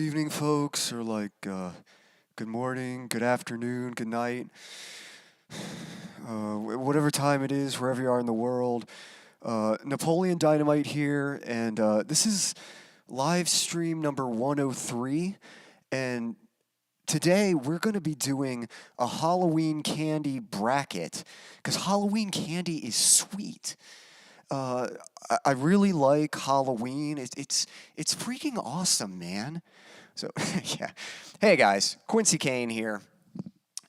good evening, folks, or like good morning, good afternoon, good night, whatever time it is, wherever you are in the world. Napoleon Dynamite here, and this is live stream number 103, and today we're going to be doing a Halloween candy bracket, because Halloween candy is sweet. I really like Halloween. It's freaking awesome, man. So yeah. Hey guys, Quincy Kane here.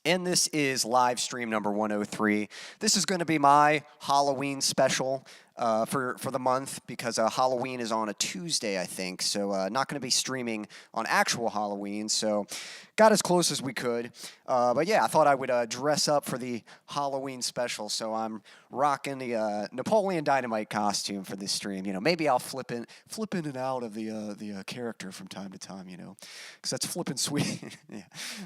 And this is live stream number 103. This is going to be my Halloween special for the month because Halloween is on a Tuesday, I think. So not going to be streaming on actual Halloween. So got as close as we could. But yeah, I thought I would dress up for the Halloween special. So I'm rocking the Napoleon Dynamite costume for this stream. You know, maybe I'll flip in and out of the character from time to time. You know, because that's flipping sweet. Yeah.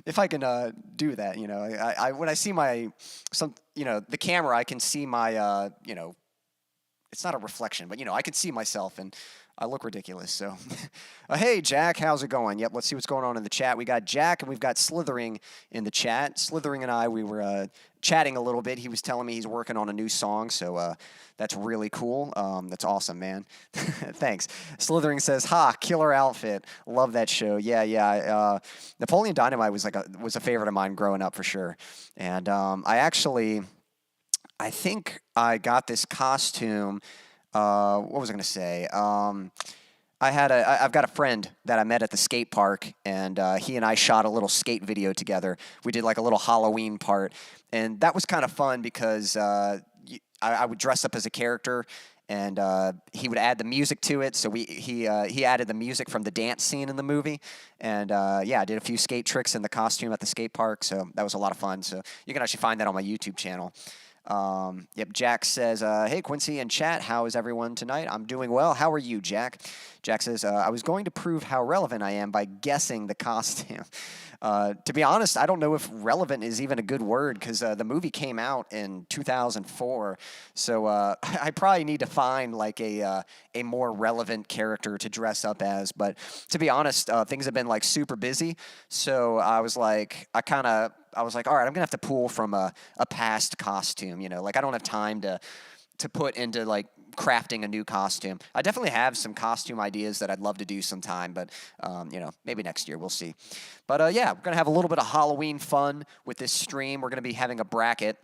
If I can do that, you know, I when I see the camera, I can see my it's not a reflection, but I can see myself and I look ridiculous. So, hey Jack, how's it going? Yep, let's see what's going on in the chat. We got Jack and we've got Slithering in the chat. Slithering and I, we were chatting a little bit. He was telling me he's working on a new song, so that's really cool. That's awesome, man. Thanks. Slithering says, "Ha, killer outfit. Love that show." Yeah. Napoleon Dynamite was a favorite of mine growing up for sure, and I think I got this costume. What was I going to say? I've got a friend that I met at the skate park, and he and I shot a little skate video together. We did like a little Halloween part, and that was kind of fun because I would dress up as a character, and he would add the music to it. So he added the music from the dance scene in the movie, and I did a few skate tricks in the costume at the skate park. So that was a lot of fun. So you can actually find that on my YouTube channel. Yep, Jack says, "Hey Quincy and chat, how is everyone tonight? I'm doing well. How are you, Jack?" Jack says, "I was going to prove how relevant I am by guessing the costume." To be honest, I don't know if relevant is even a good word because the movie came out in 2004. So I probably need to find like a more relevant character to dress up as. But to be honest, things have been like super busy. So I was like, all right, I'm gonna have to pull from a past costume. Like I don't have time to put into like crafting a new costume. I definitely have some costume ideas that I'd love to do sometime, but maybe next year, we'll see. But yeah, we're gonna have a little bit of Halloween fun with this stream. We're gonna be having a bracket.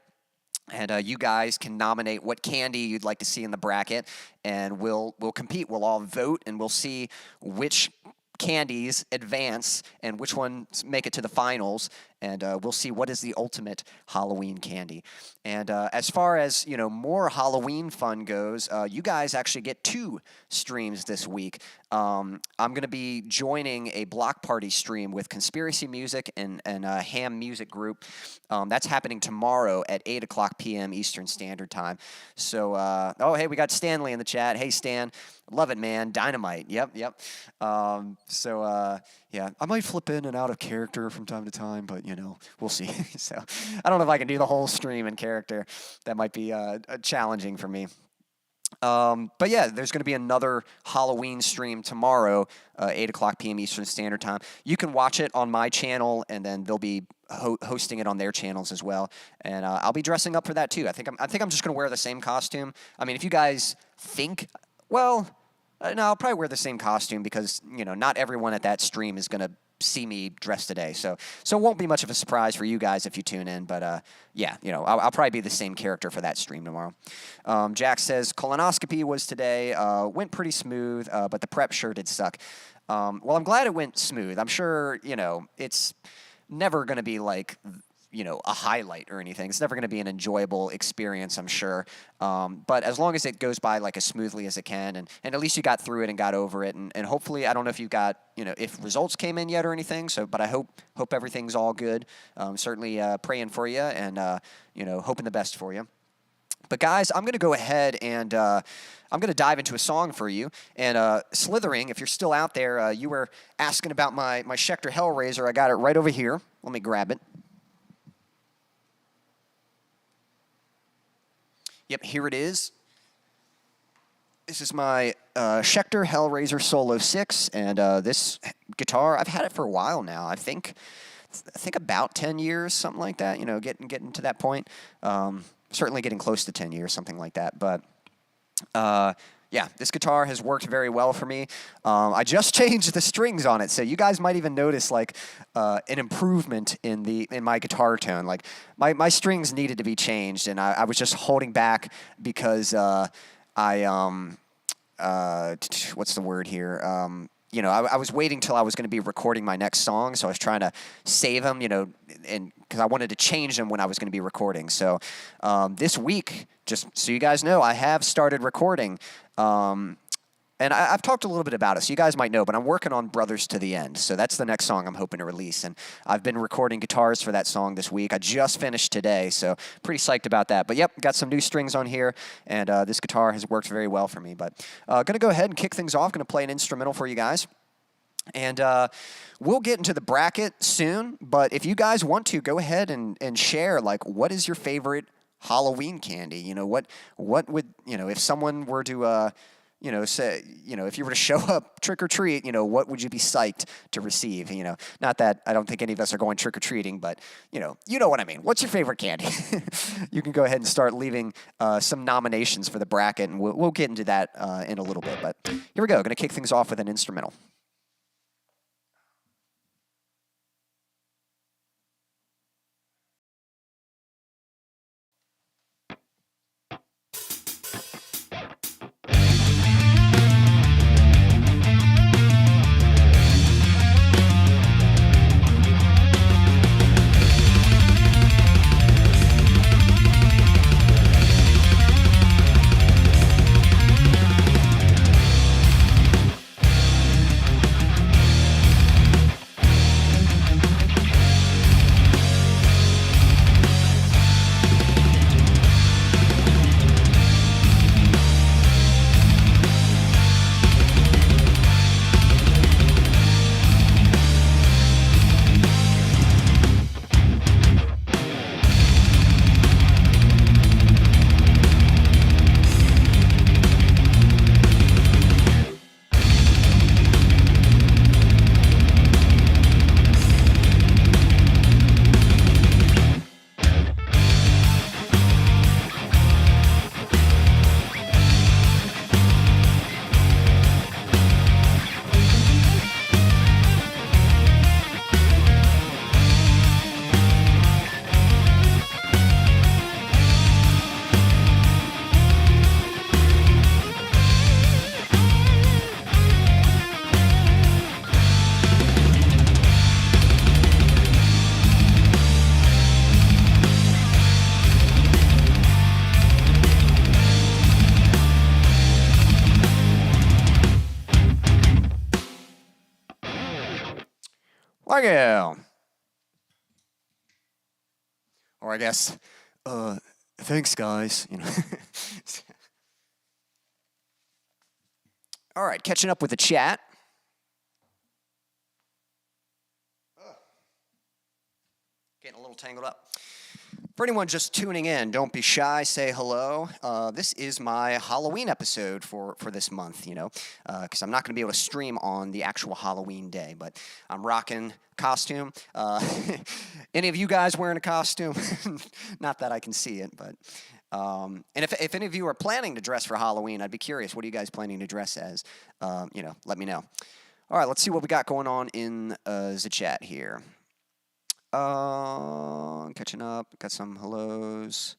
And you guys can nominate what candy you'd like to see in the bracket, and we'll compete. We'll all vote, and we'll see which candies advance and which ones make it to the finals, and we'll see what is the ultimate Halloween candy. And as far as more Halloween fun goes, you guys actually get 2 streams this week. I'm going to be joining a block party stream with Conspiracy Music and a Ham Music Group. That's happening tomorrow at 8 o'clock p.m. Eastern Standard Time. So, hey, we got Stanley in the chat. Hey, Stan. Love it, man. Dynamite. Yep. Yeah, I might flip in and out of character from time to time, but, we'll see. So I don't know if I can do the whole stream in character. That might be challenging for me. But yeah, there's going to be another Halloween stream tomorrow, 8 o'clock p.m. Eastern Standard Time. You can watch it on my channel, and then they'll be hosting it on their channels as well. And I'll be dressing up for that too. I think I'm just going to wear the same costume. I mean, if you guys think, well, no, I'll probably wear the same costume because not everyone at that stream is going to see me dressed today. So it won't be much of a surprise for you guys if you tune in. But yeah, I'll probably be the same character for that stream tomorrow. Jack says colonoscopy was today. Went pretty smooth, but the prep sure did suck. Well, I'm glad it went smooth. I'm sure it's never going to be like a highlight or anything. It's never going to be an enjoyable experience, I'm sure. But as long as it goes by like as smoothly as it can, and at least you got through it and got over it, and hopefully, I don't know if you've got, if results came in yet or anything, but I hope everything's all good. Certainly praying for you and, hoping the best for you. But guys, I'm going to go ahead and I'm going to dive into a song for you. And Slithering, if you're still out there, you were asking about my Schecter Hellraiser. I got it right over here. Let me grab it. Yep, here it is. This is my Schecter Hellraiser Solo 6, and this guitar, I've had it for a while now. I think about 10 years, something like that, you know, getting to that point. Certainly getting close to 10 years, something like that. But yeah, this guitar has worked very well for me. I just changed the strings on it, so you guys might even notice like an improvement in my guitar tone. Like my strings needed to be changed, and I was just holding back because what's the word here? You know, I was waiting till I was going to be recording my next song, so I was trying to save them, you know, and because I wanted to change them when I was going to be recording. So this week, just so you guys know, I have started recording, and I've talked a little bit about it, so you guys might know, but I'm working on Brothers to the End, so that's the next song I'm hoping to release, and I've been recording guitars for that song this week. I just finished today, so pretty psyched about that. But yep, got some new strings on here, and this guitar has worked very well for me. But going to go ahead and kick things off. Going to play an instrumental for you guys. And we'll get into the bracket soon, but if you guys want to, go ahead and share, like, what is your favorite Halloween candy? You know, what would, you know, if someone were to, you know, say, you know, if you were to show up trick or treat, you know, what would you be psyched to receive? You know, not that I don't think any of us are going trick or treating, but you know what I mean. What's your favorite candy? You can go ahead and start leaving some nominations for the bracket, and we'll get into that in a little bit. But here we go. Going to kick things off with an instrumental. Largo. Or I guess, thanks, guys. You know. All right, catching up with the chat. Getting a little tangled up. For anyone just tuning in, don't be shy, say hello. This is my Halloween episode for this month, you know, because I'm not going to be able to stream on the actual Halloween day, but I'm rocking costume. Any of you guys wearing a costume? Not that I can see it, but... and if any of you are planning to dress for Halloween, I'd be curious, what are you guys planning to dress as? You know, let me know. All right, let's see what we got going on in the chat here. Catching up, got some hellos.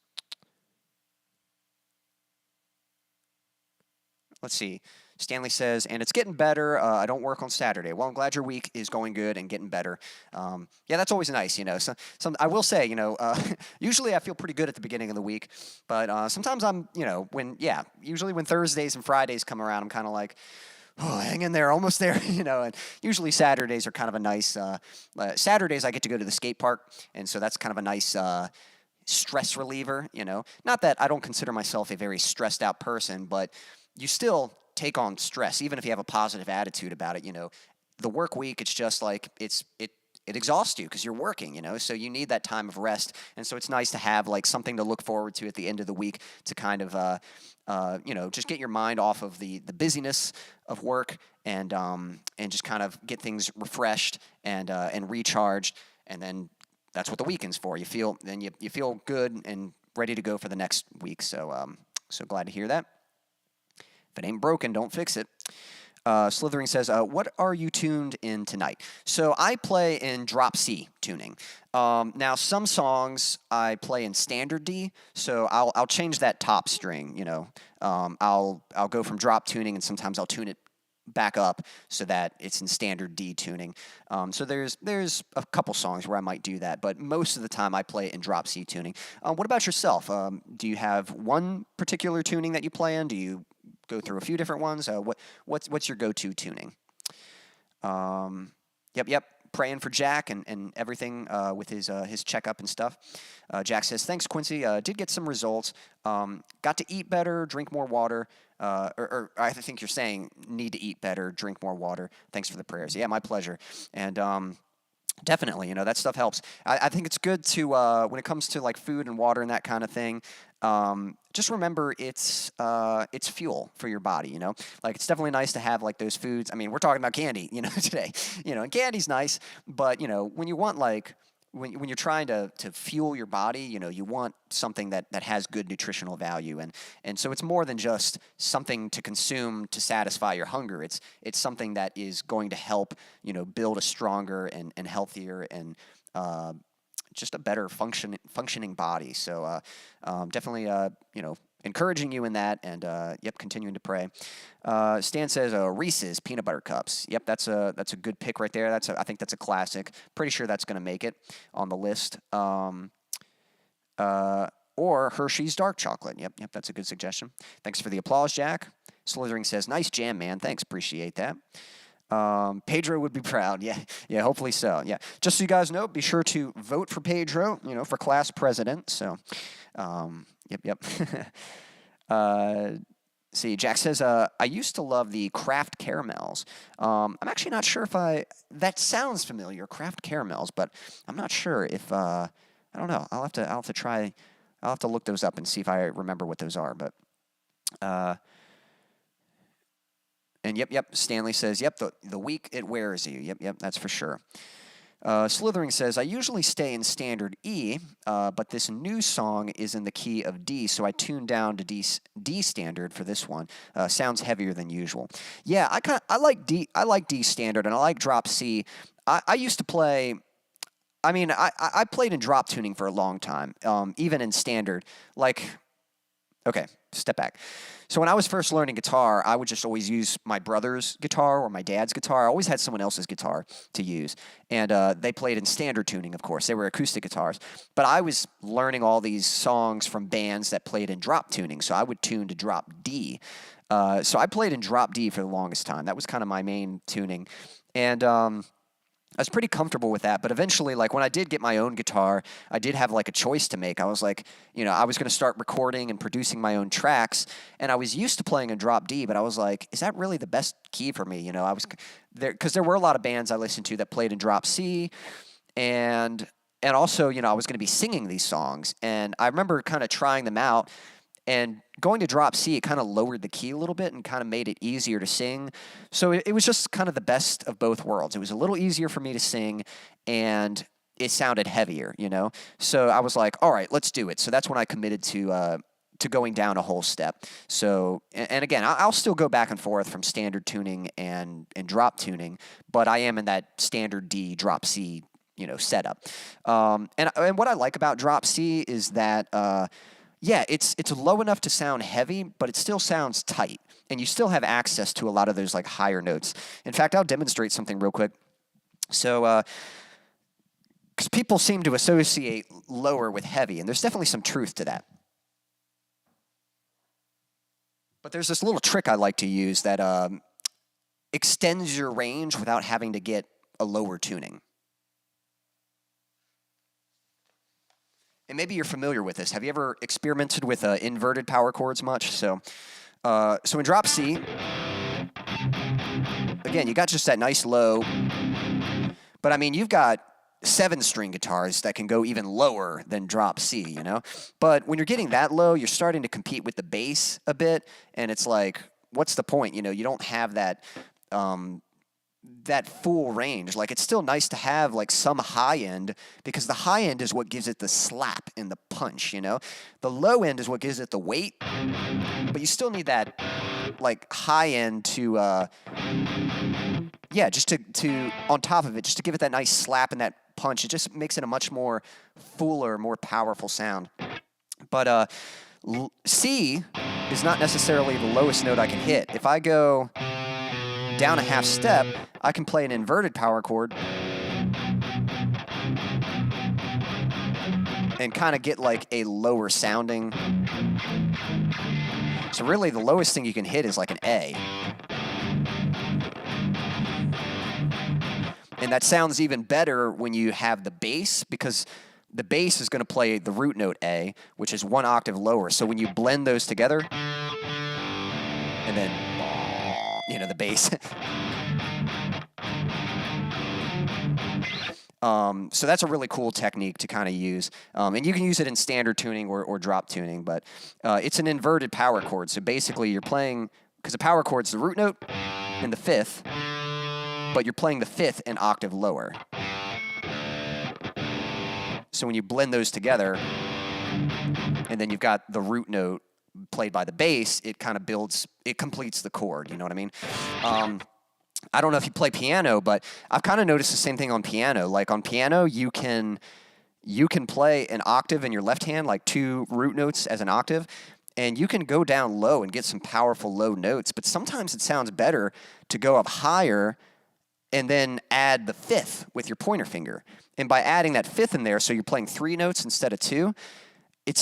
Let's see. Stanley says, and it's getting better. I don't work on Saturday. Well, I'm glad your week is going good and getting better. Yeah, that's always nice, you know. So I will say, you know, usually I feel pretty good at the beginning of the week, but sometimes I'm, you know, usually when Thursdays and Fridays come around, I'm kind of like, oh, hang in there, almost there, you know, and usually Saturdays are kind of a nice, Saturdays I get to go to the skate park, and so that's kind of a nice stress reliever, you know. Not that I don't consider myself a very stressed out person, but you still take on stress, even if you have a positive attitude about it, you know. The work week, it's just like, it exhausts you because you're working, you know, so you need that time of rest. And so it's nice to have like something to look forward to at the end of the week to kind of, you know, just get your mind off of the busyness of work and just kind of get things refreshed and recharged. And then that's what the weekend's for. You feel good and ready to go for the next week. So so glad to hear that. If it ain't broken, don't fix it. Slithering says, what are you tuned in tonight? So I play in drop C tuning. Now, some songs I play in standard D, so I'll change that top string, you know. I'll go from drop tuning, and sometimes I'll tune it back up so that it's in standard D tuning. So there's a couple songs where I might do that, but most of the time I play in drop C tuning. What about yourself? Do you have one particular tuning that you play in? Do you go through a few different ones? What's your go-to tuning? Yep. Praying for Jack and everything with his checkup and stuff. Jack says, thanks, Quincy. Did get some results. Got to eat better, drink more water. Or I think you're saying need to eat better, drink more water. Thanks for the prayers. Yeah, my pleasure. And definitely, you know, that stuff helps. I think it's good to, when it comes to like food and water and that kind of thing, just remember it's fuel for your body, you know? Like, it's definitely nice to have like those foods. I mean, we're talking about candy, you know, today, you know, and candy's nice, but you know, when you want like, when you're trying to fuel your body, you know, you want something that has good nutritional value. And so it's more than just something to consume to satisfy your hunger. It's something that is going to help, you know, build a stronger and healthier and just a better functioning body. So definitely, you know, encouraging you in that, and yep, continuing to pray. Stan says Reese's peanut butter cups. Yep, that's a good pick right there. I think that's a classic. Pretty sure that's going to make it on the list. Or Hershey's dark chocolate. Yep, that's a good suggestion. Thanks for the applause, Jack. Slithering says, nice jam, man. Thanks, appreciate that. Pedro would be proud. Yeah, hopefully so. Yeah, just so you guys know, be sure to vote for Pedro, you know, for class president. So, yep. See, Jack says, I used to love the Kraft caramels. I'm actually not sure if that sounds familiar, Kraft caramels, but I'm not sure if, I don't know. I'll have to try, I'll have to look those up and see if I remember what those are, but, and yep, Stanley says, yep, the week it wears you. Yep, that's for sure. Slithering says, I usually stay in standard E, but this new song is in the key of D, so I tuned down to D standard for this one. Sounds heavier than usual. Yeah, I like D standard, and I like drop C. I used to play, I mean, I played in drop tuning for a long time, even in standard. Like, okay, step back. So when I was first learning guitar, I would just always use my brother's guitar or my dad's guitar. I always had someone else's guitar to use. And they played in standard tuning, of course. They were acoustic guitars. But I was learning all these songs from bands that played in drop tuning. So I would tune to drop D. So I played in drop D for the longest time. That was kind of my main tuning. And I was pretty comfortable with that, but eventually, like, when I did get my own guitar, I did have, like, a choice to make. I was like, you know, I was going to start recording and producing my own tracks, and I was used to playing in drop D, but I was like, is that really the best key for me? You know, I was there, because there were a lot of bands I listened to that played in drop C, and also, you know, I was going to be singing these songs, and I remember kind of trying them out, and going to drop C, it kind of lowered the key a little bit and kind of made it easier to sing. So it was just kind of the best of both worlds. It was a little easier for me to sing, and it sounded heavier, you know? So I was like, all right, let's do it. So that's when I committed to going down a whole step. So, and again, I'll still go back and forth from standard tuning and drop tuning, but I am in that standard D, drop C, you know, setup. And what I like about drop C is that, yeah, it's low enough to sound heavy, but it still sounds tight, and you still have access to a lot of those like higher notes. In fact, I'll demonstrate something real quick. So, because people seem to associate lower with heavy, and there's definitely some truth to that. But there's this little trick I like to use that extends your range without having to get a lower tuning. And maybe you're familiar with this. Have you ever experimented with inverted power chords much? So in drop C, again, you got just that nice low. But I mean, you've got 7-string guitars that can go even lower than drop C, you know? But when you're getting that low, you're starting to compete with the bass a bit, and it's like, what's the point? You know, you don't have that that full range. Like, it's still nice to have like some high end, because the high end is what gives it the slap and the punch, you know? The low end is what gives it the weight, but you still need that like high end to yeah, just to on top of it, just to give it that nice slap and that punch. It just makes it a much more fuller, more powerful sound. But C is not necessarily the lowest note I can hit. If I go down a half step, I can play an inverted power chord and kind of get like a lower sounding. So really the lowest thing you can hit is like an A. And that sounds even better when you have the bass, because the bass is going to play the root note A, which is 1 octave lower. So when you blend those together, and then, you know, the bass. So that's a really cool technique to kind of use. And you can use it in standard tuning or drop tuning, but it's an inverted power chord. So basically you're playing, because the power chord's the root note and the 5th, but you're playing the 5th an octave lower. So when you blend those together, and then you've got the root note played by the bass, it kind of builds, it completes the chord, you know what I mean? I don't know if you play piano, but I've kind of noticed the same thing on piano. Like on piano, you can play an octave in your left hand, like 2 root notes as an octave, and you can go down low and get some powerful low notes, but sometimes it sounds better to go up higher and then add the 5th with your pointer finger. And by adding that 5th in there, so you're playing 3 notes instead of 2, it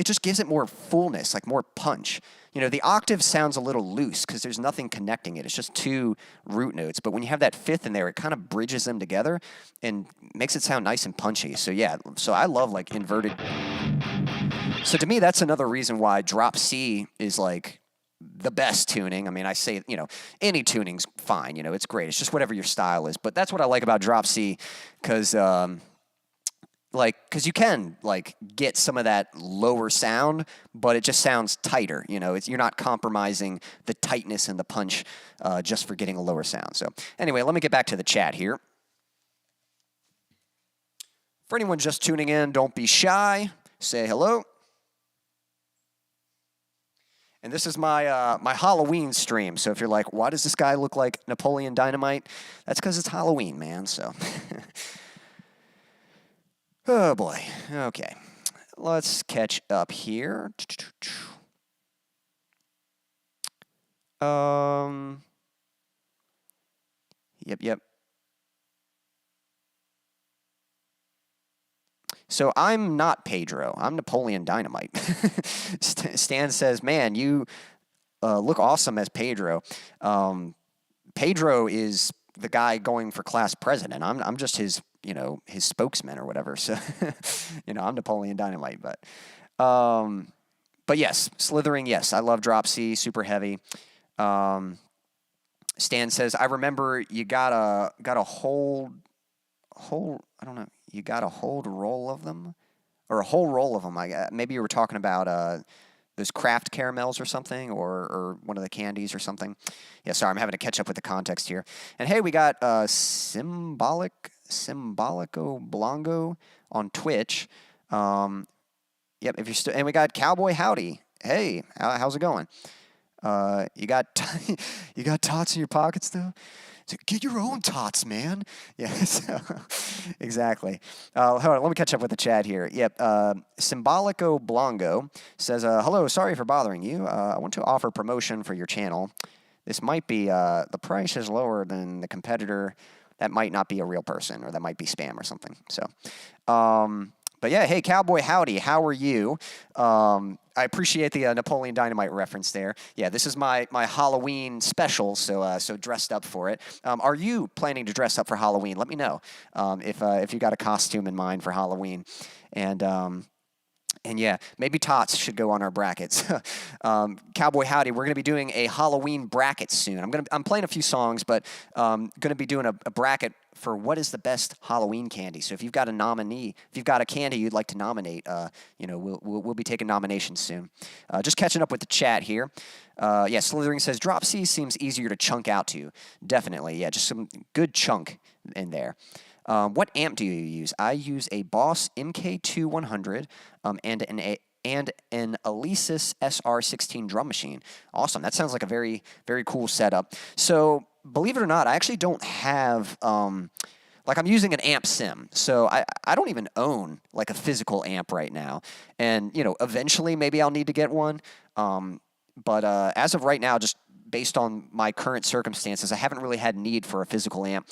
just gives it more fullness, like more punch. You know, the octave sounds a little loose because there's nothing connecting it. It's just 2 root notes. But when you have that 5th in there, it kind of bridges them together and makes it sound nice and punchy. So yeah, so I love like inverted. So to me, that's another reason why drop C is like the best tuning. I mean, I say, you know, any tuning's fine, you know, it's great. It's just whatever your style is. But that's what I like about drop C, because you can like get some of that lower sound, but it just sounds tighter. You know, you're not compromising the tightness and the punch just for getting a lower sound. So anyway, let me get back to the chat here. For anyone just tuning in, don't be shy. Say hello. And this is my my Halloween stream. So if you're like, why does this guy look like Napoleon Dynamite? That's because it's Halloween, man. So, oh boy. Okay, let's catch up here. Yep. So I'm not Pedro. I'm Napoleon Dynamite. Stan says, man, you look awesome as Pedro. Pedro is the guy going for class president. I'm just his, you know, his spokesman or whatever. So, you know, I'm Napoleon Dynamite. But yes, slithering, yes. I love drop C, super heavy. Stan says, I remember you got a whole, I don't know. You got a whole roll of them, or a whole roll of them. Maybe you were talking about those Kraft caramels or something, or one of the candies or something. Yeah, sorry, I'm having to catch up with the context here. And hey, we got Symbolico Blongo on Twitch. Yep, if you're and we got Cowboy Howdy. Hey, how's it going? You got tots in your pockets though? So get your own tots, man. Yeah, so, exactly. Hold on, let me catch up with the chat here. Yep, Symbolico Blongo says, hello, sorry for bothering you. I want to offer promotion for your channel. This might be, the price is lower than the competitor. That might not be a real person, or that might be spam or something. So, but yeah, hey, Cowboy Howdy, how are you? I appreciate the Napoleon Dynamite reference there. Yeah, this is my Halloween special, so dressed up for it. Are you planning to dress up for Halloween? Let me know if you got a costume in mind for Halloween. And yeah, maybe tots should go on our brackets. Cowboy Howdy, we're going to be doing a Halloween bracket soon. I'm playing a few songs, but going to be doing a bracket for what is the best Halloween candy. So if you've got a nominee, if you've got a candy you'd like to nominate, you know, we'll be taking nominations soon. Just catching up with the chat here. Yeah, Slithering says Drop C seems easier to chunk out to. Definitely, yeah, just some good chunk in there. What amp do you use? I use a Boss MK2 100 and an Alesis SR16 drum machine. Awesome. That sounds like a very, very cool setup. So believe it or not, I actually don't have, like I'm using an amp sim. So I don't even own like a physical amp right now. And, you know, eventually maybe I'll need to get one. But as of right now, just based on my current circumstances, I haven't really had need for a physical amp.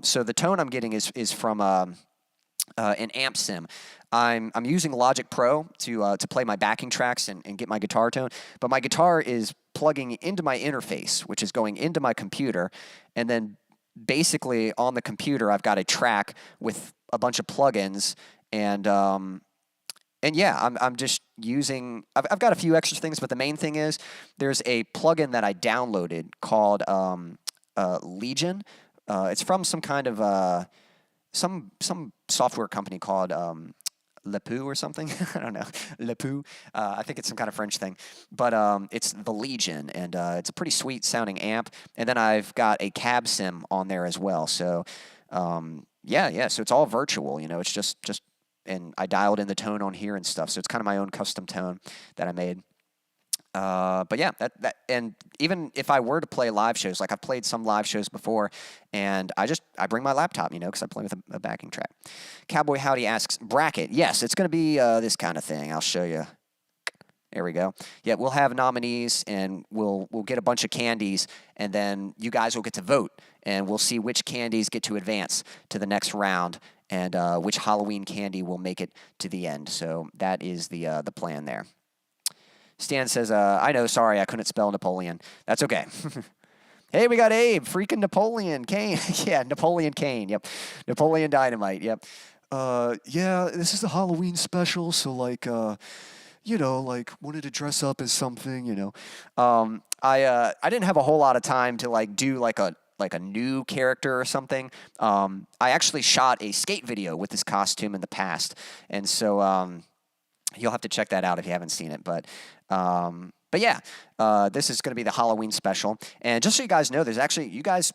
So the tone I'm getting is from an amp sim. I'm using Logic Pro to play my backing tracks and get my guitar tone, but my guitar is plugging into my interface, which is going into my computer, and then basically on the computer I've got a track with a bunch of plugins, and yeah, I'm just using. I've got a few extra things, but the main thing is there's a plugin that I downloaded called Legion. It's from some kind of some software company called Lepou or something. I don't know. Lepou. I think it's some kind of French thing. But it's the Legion, and it's a pretty sweet sounding amp. And then I've got a cab sim on there as well. So yeah. So it's all virtual. You know, it's just and I dialed in the tone on here and stuff. So it's kind of my own custom tone that I made. But yeah, that and even if I were to play live shows, like I've played some live shows before, and I bring my laptop, you know, because I play with a backing track. Cowboy Howdy asks, bracket. Yes, it's going to be this kind of thing. I'll show you. There we go. Yeah, we'll have nominees, and we'll get a bunch of candies, and then you guys will get to vote, and we'll see which candies get to advance to the next round, and which Halloween candy will make it to the end. So that is the plan there. Stan says, I know, sorry, I couldn't spell Napoleon. That's okay. Hey, we got Abe, freaking Napoleon Kane. Yeah, Napoleon Kane, yep. Napoleon Dynamite, yep. Yeah, this is the Halloween special, so like, you know, like wanted to dress up as something, you know. I didn't have a whole lot of time to like do like a new character or something. I actually shot a skate video with this costume in the past, and so you'll have to check that out if you haven't seen it. But yeah, this is going to be the Halloween special. And just so you guys know, you guys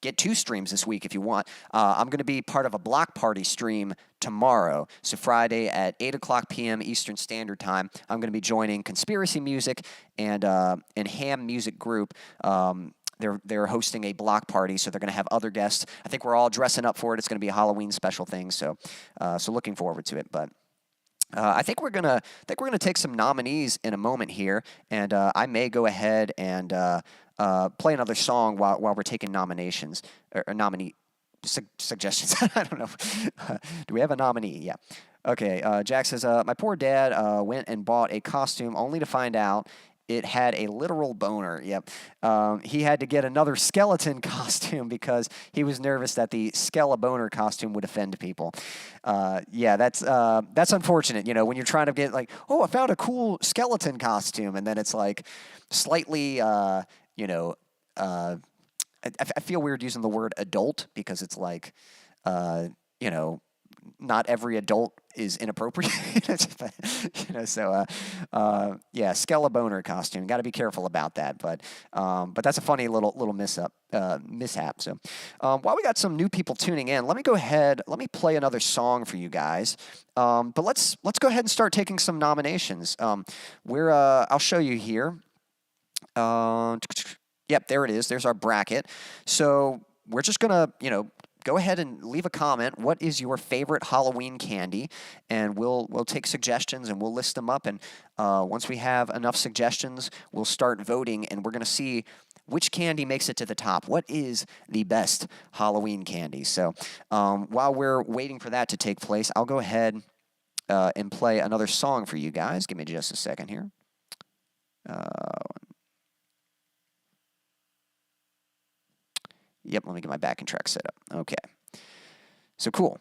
get 2 streams this week if you want. I'm going to be part of a block party stream tomorrow. So Friday at 8 o'clock p.m. Eastern Standard Time, I'm going to be joining Conspiracy Music and Ham Music Group. They're hosting a block party, so they're going to have other guests. I think we're all dressing up for it. It's going to be a Halloween special thing. So looking forward to it. But I think we're gonna take some nominees in a moment here, and I may go ahead and play another song while we're taking nominations or nominee suggestions. I don't know. Do we have a nominee? Yeah. Okay. Jack says, my poor dad went and bought a costume only to find out it had a literal boner. Yep. He had to get another skeleton costume because he was nervous that the Skelebaner costume would offend people. Yeah, that's unfortunate. You know, when you're trying to get like, oh, I found a cool skeleton costume, and then it's like slightly, you know, I feel weird using the word adult because it's like, you know, not every adult is inappropriate, you know. So, yeah, Skelebaner costume. Got to be careful about that. But that's a funny little mishap. So, while we got some new people tuning in, let me go ahead. Let me play another song for you guys. But let's go ahead and start taking some nominations. I'll show you here. Yep, there it is. There's our bracket. So we're just gonna, you know, go ahead and leave a comment. What is your favorite Halloween candy? And we'll take suggestions and we'll list them up. And once we have enough suggestions, we'll start voting, and we're going to see which candy makes it to the top. What is the best Halloween candy? So while we're waiting for that to take place, I'll go ahead and play another song for you guys. Give me just a second here. Yep, let me get my backing track set up. Okay. So cool.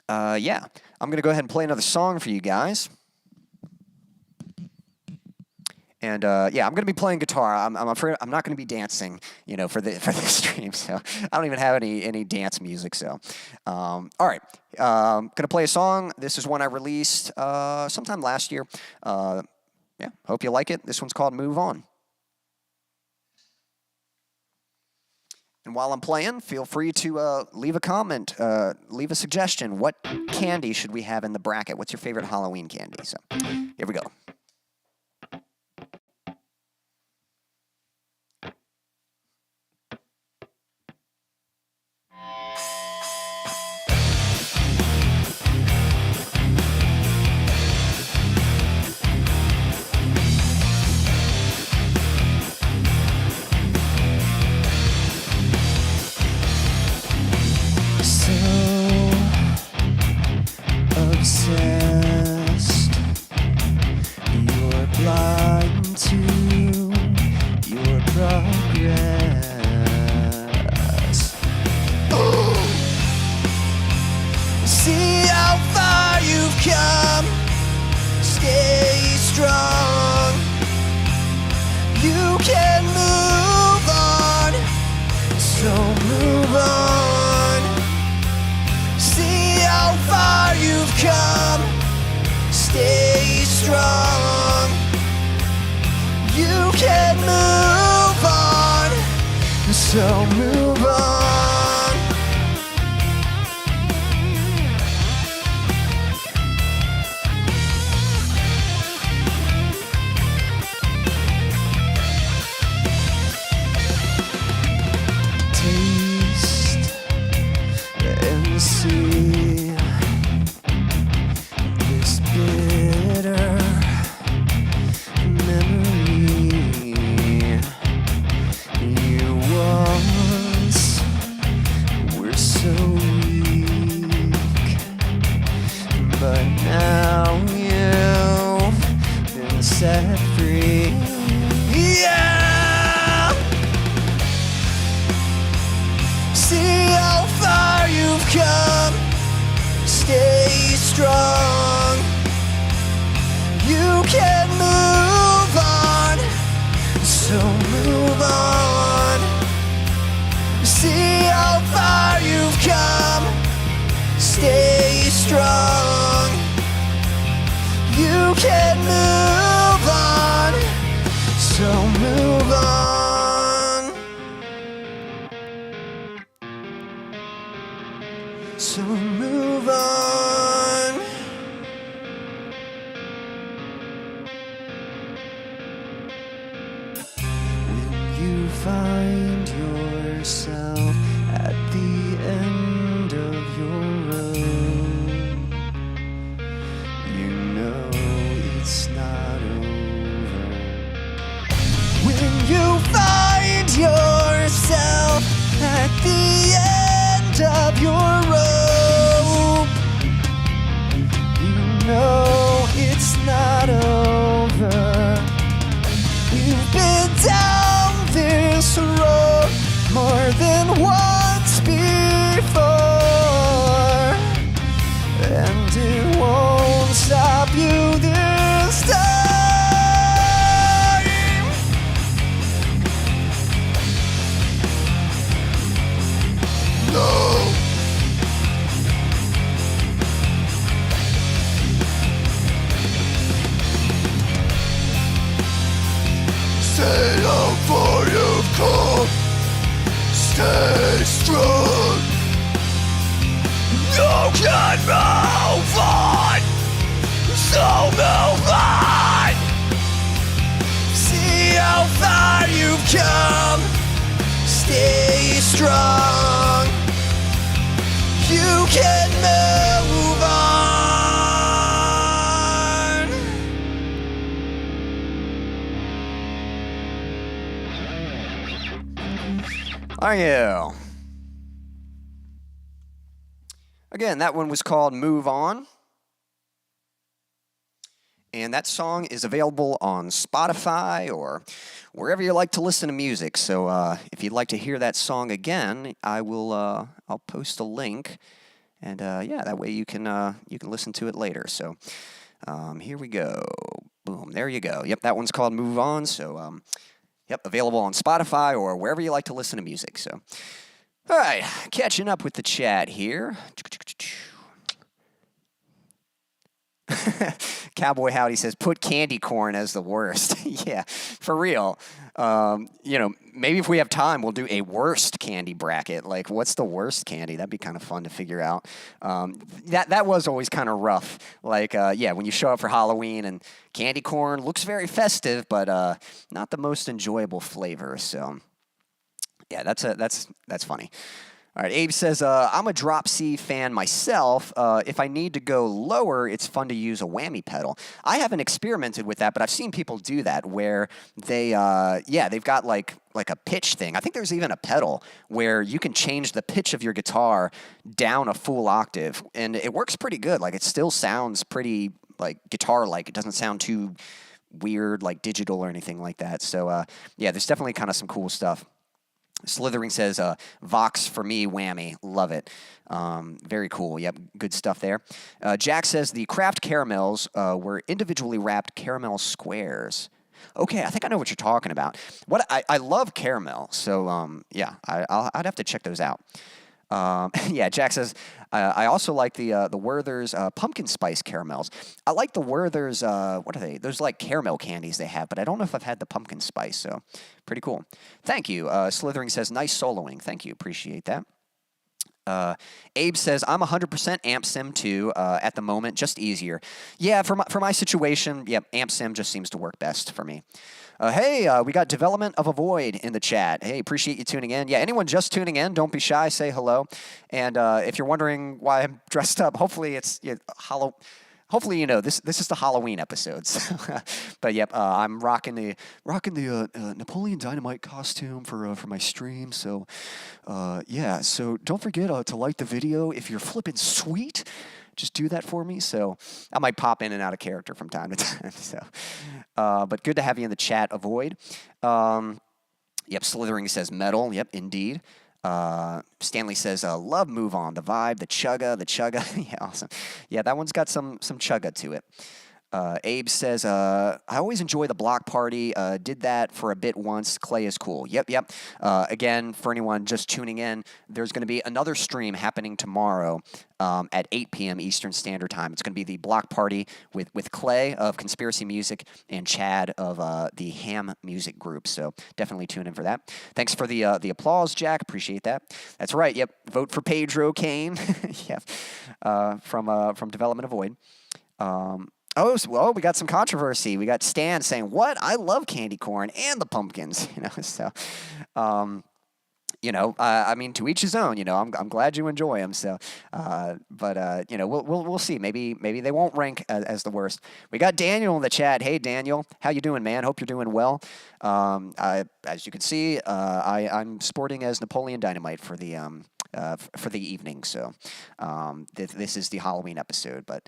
Yeah, I'm going to go ahead and play another song for you guys. And yeah, I'm going to be playing guitar. I'm afraid I'm not going to be dancing, you know, for the stream. So I don't even have any dance music. So, all right, going to play a song. This is one I released sometime last year. Yeah, hope you like it. This one's called "Move On." And while I'm playing, feel free to leave a comment, leave a suggestion. What candy should we have in the bracket? What's your favorite Halloween candy? So here we go. Obsessed, you're blind to your progress. Oh. See how far you've come. Stay strong. You can move on, so move on. See how far you've come. Stay strong. You can move on, so move on. Taste and see this bitter memory. You once were so weak, but now you've been set free. Yeah! See how far you've come. Stay strong. You can move on, so move on. See how far you've come. Stay strong. You can move on, so move on. So move on. When you find yourself at the end of your road, you know it's not over. When you find yourself at the end of your rope, you know it's not over. You've been down this road more than once before, and it won't stop you this time. No. Say how far you've come. Stay strong. You can move on, so move on. See how far you've come. Stay strong. You can move on. Are you? Again, that one was called Move On. And that song is available on Spotify or wherever you like to listen to music. So if you'd like to hear that song again, I'll post a link, and yeah, that way you can listen to it later. So here we go. Boom, there you go. Yep, that one's called Move On. So, yep, available on Spotify or wherever you like to listen to music. So, all right, catching up with the chat here. Cowboy Howdy says, put candy corn as the worst. Yeah, for real. Maybe if we have time, we'll do a worst candy bracket. Like, what's the worst candy? That'd be kind of fun to figure out. That was always kind of rough. Like, when you show up for Halloween and candy corn looks very festive, but not the most enjoyable flavor. So, yeah, that's funny. All right, Abe says, I'm a drop C fan myself. If I need to go lower, it's fun to use a whammy pedal. I haven't experimented with that, but I've seen people do that where they've got like a pitch thing. I think there's even a pedal where you can change the pitch of your guitar down a full octave, and it works pretty good. Like, it still sounds pretty like guitar-like. It doesn't sound too weird, like digital or anything like that. So, there's definitely kind of some cool stuff. Slithering says, Vox for me, whammy. Love it. Very cool. Yep, good stuff there. Jack says the Kraft caramels were individually wrapped caramel squares. Okay, I think I know what you're talking about. I love caramel, so I'd have to check those out. Jack says, I also like the Werther's pumpkin spice caramels. I like the Werther's, what are they? Those like caramel candies they have, but I don't know if I've had the pumpkin spice, so pretty cool. Thank you. Slithering says, nice soloing. Thank you. Appreciate that. Abe says, I'm 100% amp sim too, at the moment, just easier. Yeah, for my situation, amp sim just seems to work best for me. We got Development of a Void in the chat. Hey, appreciate you tuning in. Yeah, anyone just tuning in, don't be shy, say hello. And if you're wondering why I'm dressed up, hopefully it's hopefully you know this is the Halloween episodes. But I'm rocking the Napoleon Dynamite costume for my stream. So so don't forget to like the video if you're flipping sweet. Just do that for me. So I might pop in and out of character from time to time. So, but good to have you in the chat. Avoid. Slithering says metal. Yep, indeed. Stanley says love Move On. The vibe, the chugga. Yeah, awesome. Yeah, that one's got some chugga to it. Abe says, I always enjoy the block party. Did that for a bit once. Clay is cool. Yep. Again, for anyone just tuning in, there's going to be another stream happening tomorrow at 8 p.m. Eastern Standard Time. It's going to be the block party with Clay of Conspiracy Music and Chad of the Ham Music Group. So definitely tune in for that. Thanks for the applause, Jack. Appreciate that. That's right. Yep. Vote for Pedro Kane. From Development of Void. We got some controversy. We got Stan saying, "What? I love candy corn and the pumpkins." I mean, to each his own. I'm glad you enjoy them. So, we'll see. Maybe they won't rank as the worst. We got Daniel in the chat. Hey, Daniel, how you doing, man? Hope you're doing well. As you can see, I'm sporting as Napoleon Dynamite for the evening. So, this is the Halloween episode, but.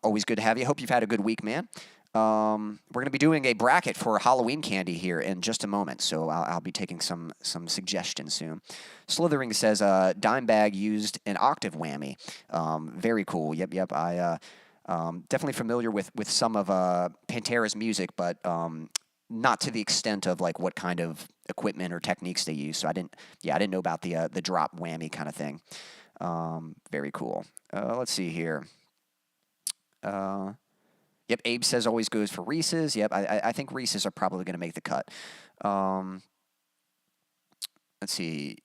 Always good to have you. Hope you've had a good week, man. We're going to be doing a bracket for Halloween candy here in just a moment, so I'll be taking some suggestions soon. Slithering says, Dimebag used an octave whammy. Very cool. Yep. I definitely familiar with some of Pantera's music, but not to the extent of like what kind of equipment or techniques they use. So I didn't know about the drop whammy kind of thing. Very cool. Let's see here. Abe says always goes for Reese's. Yep, I think Reese's are probably going to make the cut. Let's see.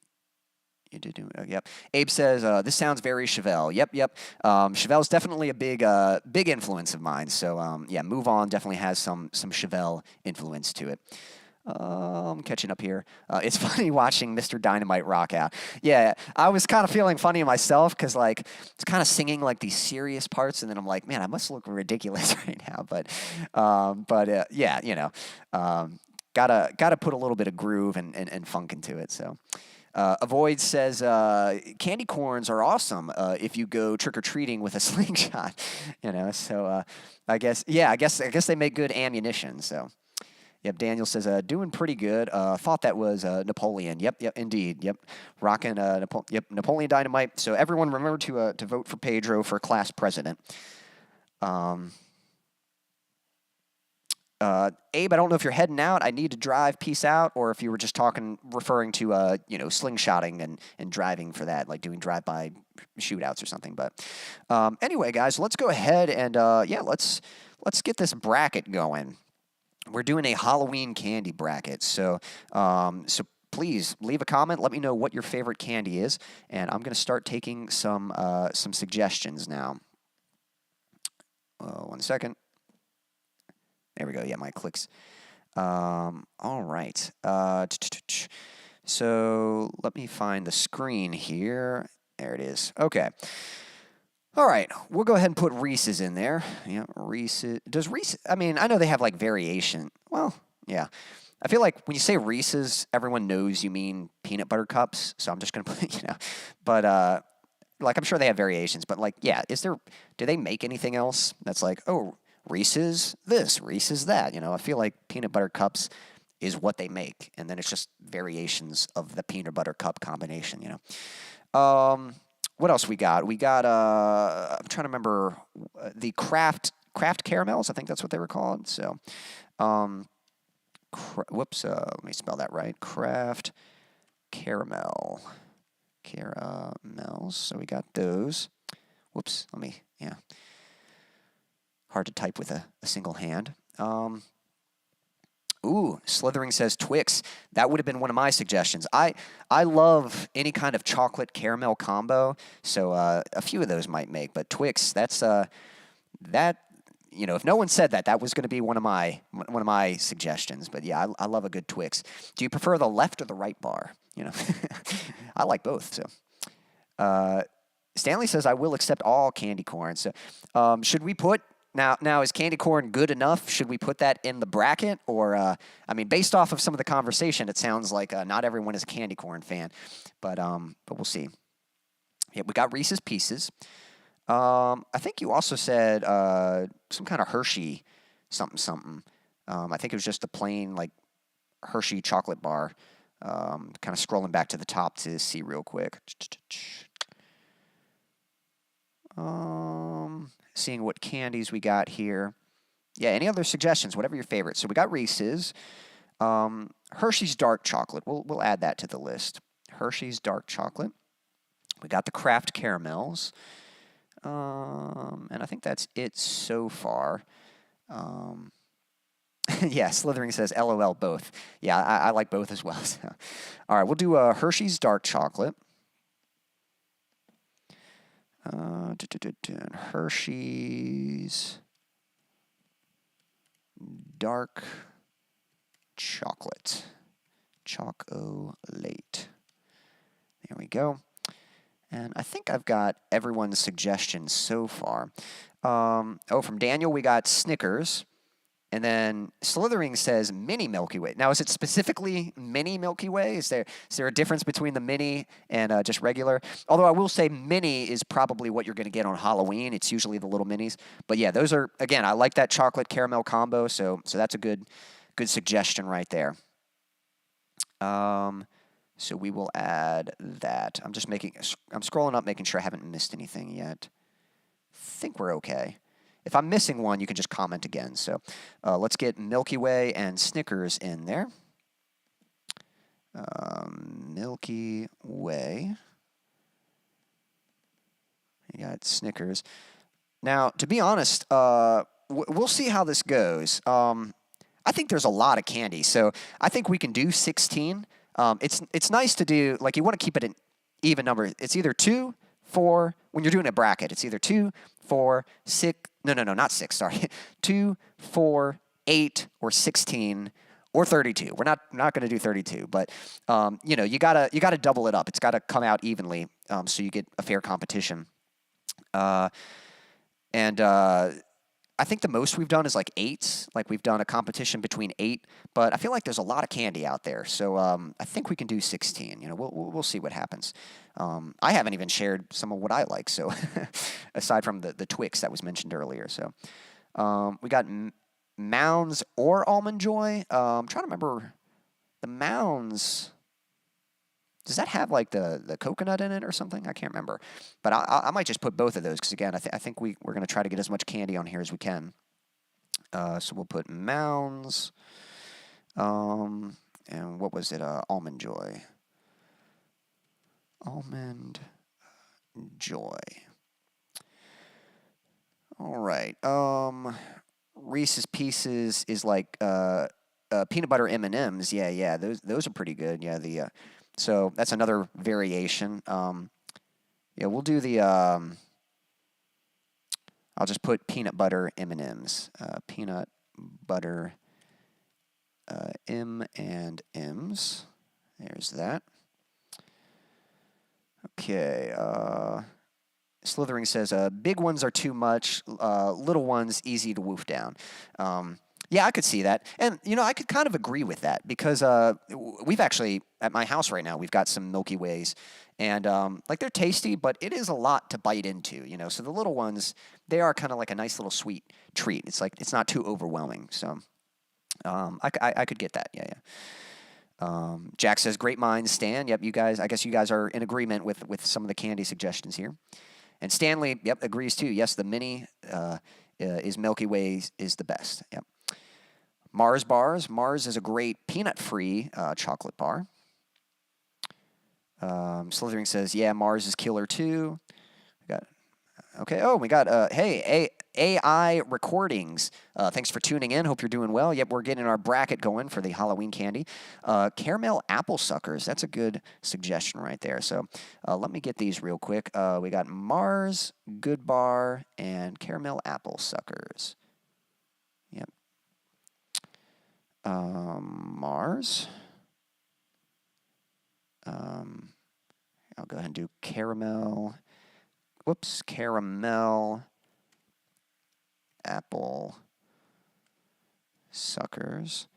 You did do. Yep. Abe says this sounds very Chevelle. Yep. Chevelle's definitely a big influence of mine. So Move On definitely has some Chevelle influence to it. I'm catching up here. It's funny watching Mr. Dynamite rock out. Yeah, I was kind of feeling funny myself because like it's kind of singing like these serious parts, and then I'm like, man, I must look ridiculous right now. But gotta put a little bit of groove and funk into it. So. Avoid says candy corns are awesome if you go trick or treating with a slingshot. So I guess they make good ammunition. So. Yep, Daniel says, doing pretty good. Thought that was Napoleon. Yep, indeed. Yep, rocking Napoleon Dynamite. So everyone remember to vote for Pedro for class president. Abe, I don't know if you're heading out. I need to drive. Peace out. Or if you were just referring to, slingshotting and driving for that, like doing drive-by shootouts or something. But anyway, guys, let's go ahead and let's get this bracket going. We're doing a Halloween candy bracket, so please leave a comment. Let me know what your favorite candy is, and I'm going to start taking some suggestions now. 1 second. There we go. Yeah, my clicks. All right. So let me find the screen here. There it is. Okay. All right. We'll go ahead and put Reese's in there. Yeah, Reese's. Does Reese's? I mean, I know they have like variation. Well, yeah. I feel like when you say Reese's, everyone knows you mean peanut butter cups. So I'm just gonna put, but like I'm sure they have variations. But like, yeah, do they make anything else that's like, oh, Reese's this, Reese's that? I feel like peanut butter cups is what they make, and then it's just variations of the peanut butter cup combination. What else we got? We got I'm trying to remember the craft caramels. I think that's what they were called. So, whoops. Let me spell that right. Craft caramels. So we got those. Whoops. Hard to type with a single hand. Slithering says Twix. That would have been one of my suggestions. I love any kind of chocolate caramel combo, so a few of those might make. But Twix, that's that. If no one said that, that was going to be one of my suggestions. But yeah, I love a good Twix. Do you prefer the left or the right bar? I like both. So Stanley says I will accept all candy corn. So should we put? Now, is candy corn good enough? Should we put that in the bracket? Or, based off of some of the conversation, it sounds like not everyone is a candy corn fan. But we'll see. Yeah, we got Reese's Pieces. I think you also said some kind of Hershey something. I think it was just a plain, like, Hershey chocolate bar. Kind of scrolling back to the top to see real quick. Seeing what candies we got here. Yeah, any other suggestions? Whatever your favorite. So we got Reese's. Hershey's dark chocolate. We'll add that to the list. Hershey's dark chocolate. We got the craft caramels. And I think that's it so far. Yeah, Slithering says LOL both. Yeah, I like both as well. So. All right, we'll do Hershey's dark chocolate. Hershey's dark chocolate. Chocolate. There we go. And I think I've got everyone's suggestions so far. From Daniel, we got Snickers. And then Slithering says mini Milky Way. Now, is it specifically mini Milky Way? Is there a difference between the mini and just regular? Although I will say mini is probably what you're going to get on Halloween. It's usually the little minis. But yeah, those are, again, I like that chocolate caramel combo. So that's a good suggestion right there. So we will add that. I'm scrolling up, making sure I haven't missed anything yet. I think we're okay. If I'm missing one, you can just comment again. So let's get Milky Way and Snickers in there. Milky Way. You got Snickers. Now, to be honest, we'll see how this goes. I think there's a lot of candy, so I think we can do 16. It's nice to do, like, you want to keep it an even number. It's either 2, 4, when you're doing a bracket, it's either 2, 4, 6, no, not 6, sorry. 2, 4, 8, or 16, or 32. We're not going to do 32, but, you gotta double it up. It's got to come out evenly so you get a fair competition. I think the most we've done is like 8. Like we've done a competition between 8, but I feel like there's a lot of candy out there. So I think we can do 16. We'll see what happens. I haven't even shared some of what I like. So aside from the Twix that was mentioned earlier. So we got Mounds or Almond Joy. I'm trying to remember the Mounds. Does that have like the coconut in it or something? I can't remember. But I might just put both of those because, again, I think we're going to try to get as much candy on here as we can. So we'll put Mounds. And what was it? Almond Joy. Almond Joy. All right. Reese's Pieces is like peanut butter M&Ms. Yeah. Those are pretty good. Yeah. So that's another variation. Yeah, we'll do the. I'll just put peanut butter M&Ms. Peanut butter M&Ms. There's that. Okay. Slithering says, big ones are too much, little ones easy to woof down. Yeah, I could see that. And, I could kind of agree with that because we've actually, at my house right now, we've got some Milky Ways. And, they're tasty, but it is a lot to bite into, So the little ones, they are kind of like a nice little sweet treat. It's like, it's not too overwhelming. So I could get that. Yeah. Jack says, great minds, Stan. Yep, I guess you guys are in agreement with some of the candy suggestions here. And Stanley, yep, agrees too. Yes, the mini is Milky Way is the best. Yep. Mars bars. Mars is a great peanut-free chocolate bar. Slithering says, yeah, Mars is killer too. We got, hey, AI Recordings. Thanks for tuning in. Hope you're doing well. Yep, we're getting our bracket going for the Halloween candy. Caramel apple suckers. That's a good suggestion right there. So let me get these real quick. We got Mars, Good Bar, and caramel apple suckers. Yep. Mars. I'll go ahead and do caramel. Whoops, caramel apple suckers.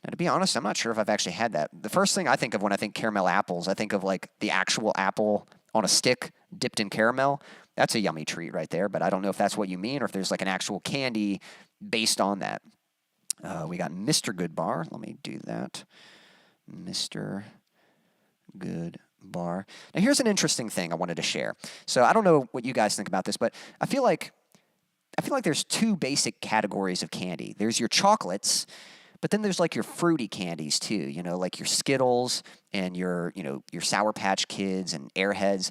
Now, to be honest, I'm not sure if I've actually had that. The first thing I think of when I think caramel apples, I think of like the actual apple on a stick dipped in caramel. That's a yummy treat right there, but I don't know if that's what you mean or if there's like an actual candy based on that. We got Mr. Good Bar. Let me do that. Mr. Good Bar. Now, here's an interesting thing I wanted to share. So I don't know what you guys think about this, but I feel like there's two basic categories of candy. There's your chocolates, but then there's like your fruity candies too, like your Skittles and your Sour Patch Kids and Airheads.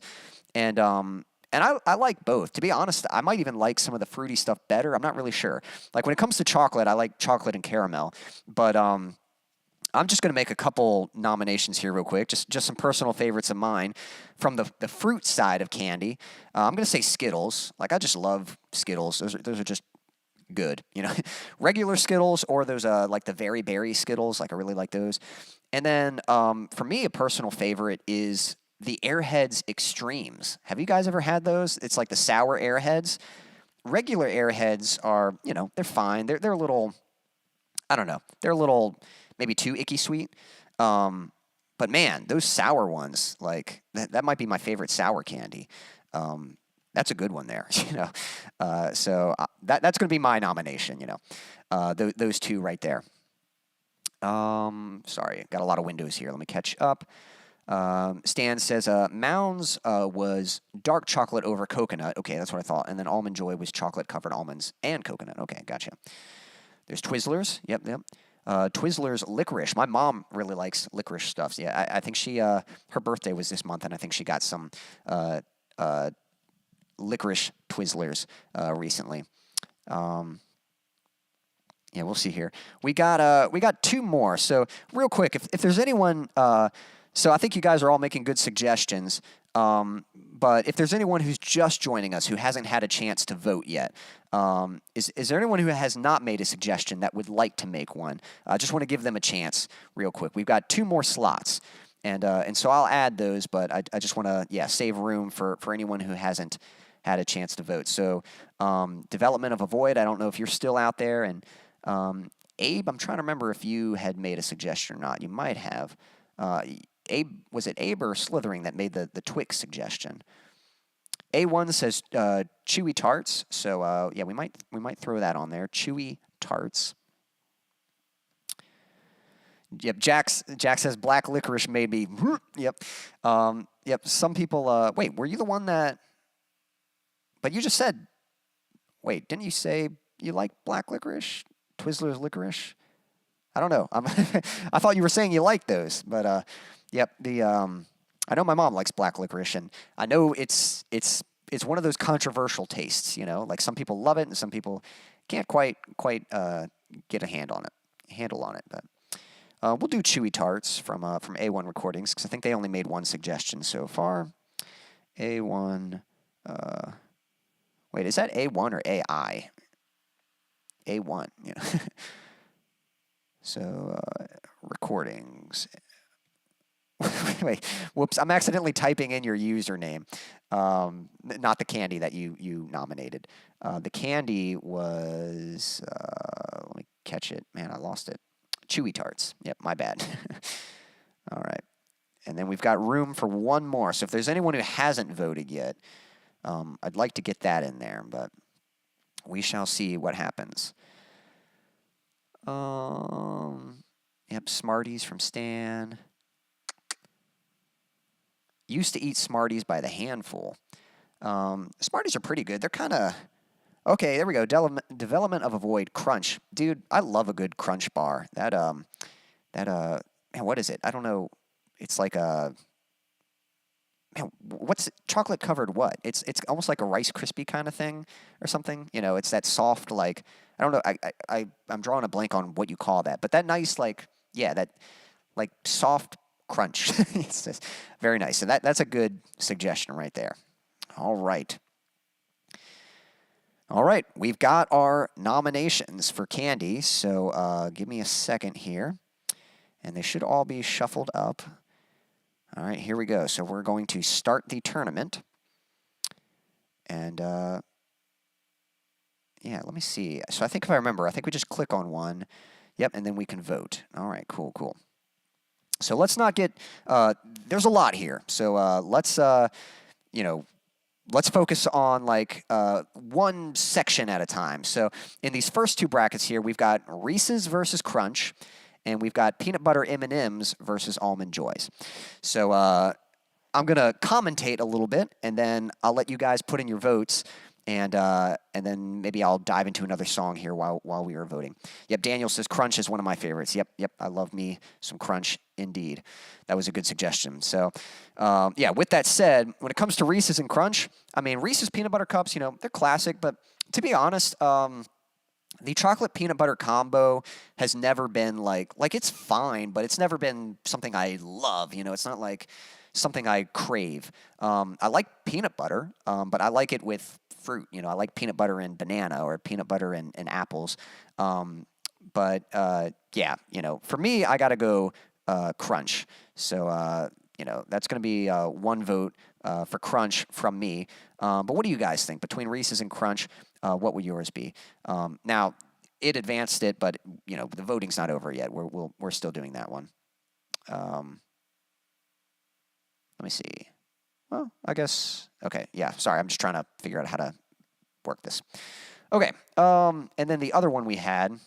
And I like both. To be honest, I might even like some of the fruity stuff better. I'm not really sure. Like when it comes to chocolate, I like chocolate and caramel, but I'm just going to make a couple nominations here real quick, just some personal favorites of mine. From the fruit side of candy, I'm going to say Skittles. Like, I just love Skittles. Those are just good, Regular Skittles or those like the Very Berry Skittles. Like, I really like those. And then for me, a personal favorite is the Airheads Extremes. Have you guys ever had those? It's like the sour Airheads. Regular Airheads are, they're fine. They're a little, I don't know. They're a little maybe too icky sweet. But man, those sour ones, like that might be my favorite sour candy. That's a good one there, So that's going to be my nomination, those two right there. Sorry, got a lot of windows here. Let me catch up. Stan says Mounds was dark chocolate over coconut. Okay, that's what I thought. And then Almond Joy was chocolate-covered almonds and coconut. Okay, gotcha. There's Twizzlers. Yep. Twizzlers licorice. My mom really likes licorice stuff. Yeah, I think she, her birthday was this month, and I think she got some licorice Twizzlers recently. Yeah, we'll see here. We got two more. So real quick, if there's anyone, so I think you guys are all making good suggestions. But if there's anyone who's just joining us who hasn't had a chance to vote yet, is there anyone who has not made a suggestion that would like to make one? I just want to give them a chance real quick. We've got two more slots, and so I'll add those, but I just want to, save room for anyone who hasn't had a chance to vote. So Development of a Void, I don't know if you're still out there, and Abe, I'm trying to remember if you had made a suggestion or not. You might have. Abe, was it Abe or Slithering that made the Twix suggestion? A1 says chewy tarts, so we might throw that on there. Chewy tarts. Yep, Jack says black licorice made me. Yep, yep. Some people. Wait, were you the one that? But you just said. Wait, didn't you say you like black licorice, Twizzlers licorice. I don't know. I thought you were saying you like those, but yep. I know my mom likes black licorice, and I know it's one of those controversial tastes. You know, like some people love it, and some people can't quite get a handle on it. But we'll do chewy tarts from A1 Recordings because I think they only made one suggestion so far. A1. Wait, is that A1 or AI? A1. Yeah. So recordings. Wait, whoops! I'm accidentally typing in your username, not the candy that you nominated. The candy was. Let me catch it. Man, I lost it. Chewy tarts. Yep, my bad. All right, and then we've got room for one more. So if there's anyone who hasn't voted yet, I'd like to get that in there, but we shall see what happens. Yep, Smarties from Stan. Used to eat Smarties by the handful. Smarties are pretty good. They're kind of... Okay, there we go. Development of a Void Crunch. Dude, I love a good crunch bar. Man, what is it? I don't know. It's like a... Man, what's it? Chocolate covered what? It's almost like a Rice Krispie kind of thing or something. You know, it's that soft, like... I don't know. I'm drawing a blank on what you call that. But that nice, like... Yeah, that, like, soft... crunch. It's just very nice. So that's a good suggestion right there. All right. All right. We've got our nominations for candy. So give me a second here. And they should all be shuffled up. All right, here we go. So we're going to start the tournament. And yeah, let me see. So I think if I remember, I think we just click on one. Yep, and then we can vote. All right, cool, cool. So let's not get, there's a lot here. So let's focus on like one section at a time. So in these first two brackets here, we've got Reese's versus Crunch, and we've got Peanut Butter M&Ms versus Almond Joys. So I'm going to commentate a little bit, and then I'll let you guys put in your votes. And then maybe I'll dive into another song here while we are voting. Yep, Daniel says Crunch is one of my favorites. Yep, I love me some Crunch indeed. That was a good suggestion. So, yeah, with that said, when it comes to Reese's and Crunch, I mean, Reese's Peanut Butter Cups, you know, they're classic. But to be honest, the chocolate peanut butter combo has never been like it's fine, but it's never been something I love. You know, it's not like something I crave. I like peanut butter, but I like it with fruit. You know, I like peanut butter and banana or peanut butter and apples. But yeah, you know, for me, I got to go Crunch. So, you know, that's going to be one vote for Crunch from me. But what do you guys think? Between Reese's and Crunch, what would yours be? Now, it advanced it, but, you know, the voting's not over yet. We're still doing that one. Let me see. Well, I guess, okay, yeah, sorry, I'm just trying to figure out how to work this. Okay, and then the other one we had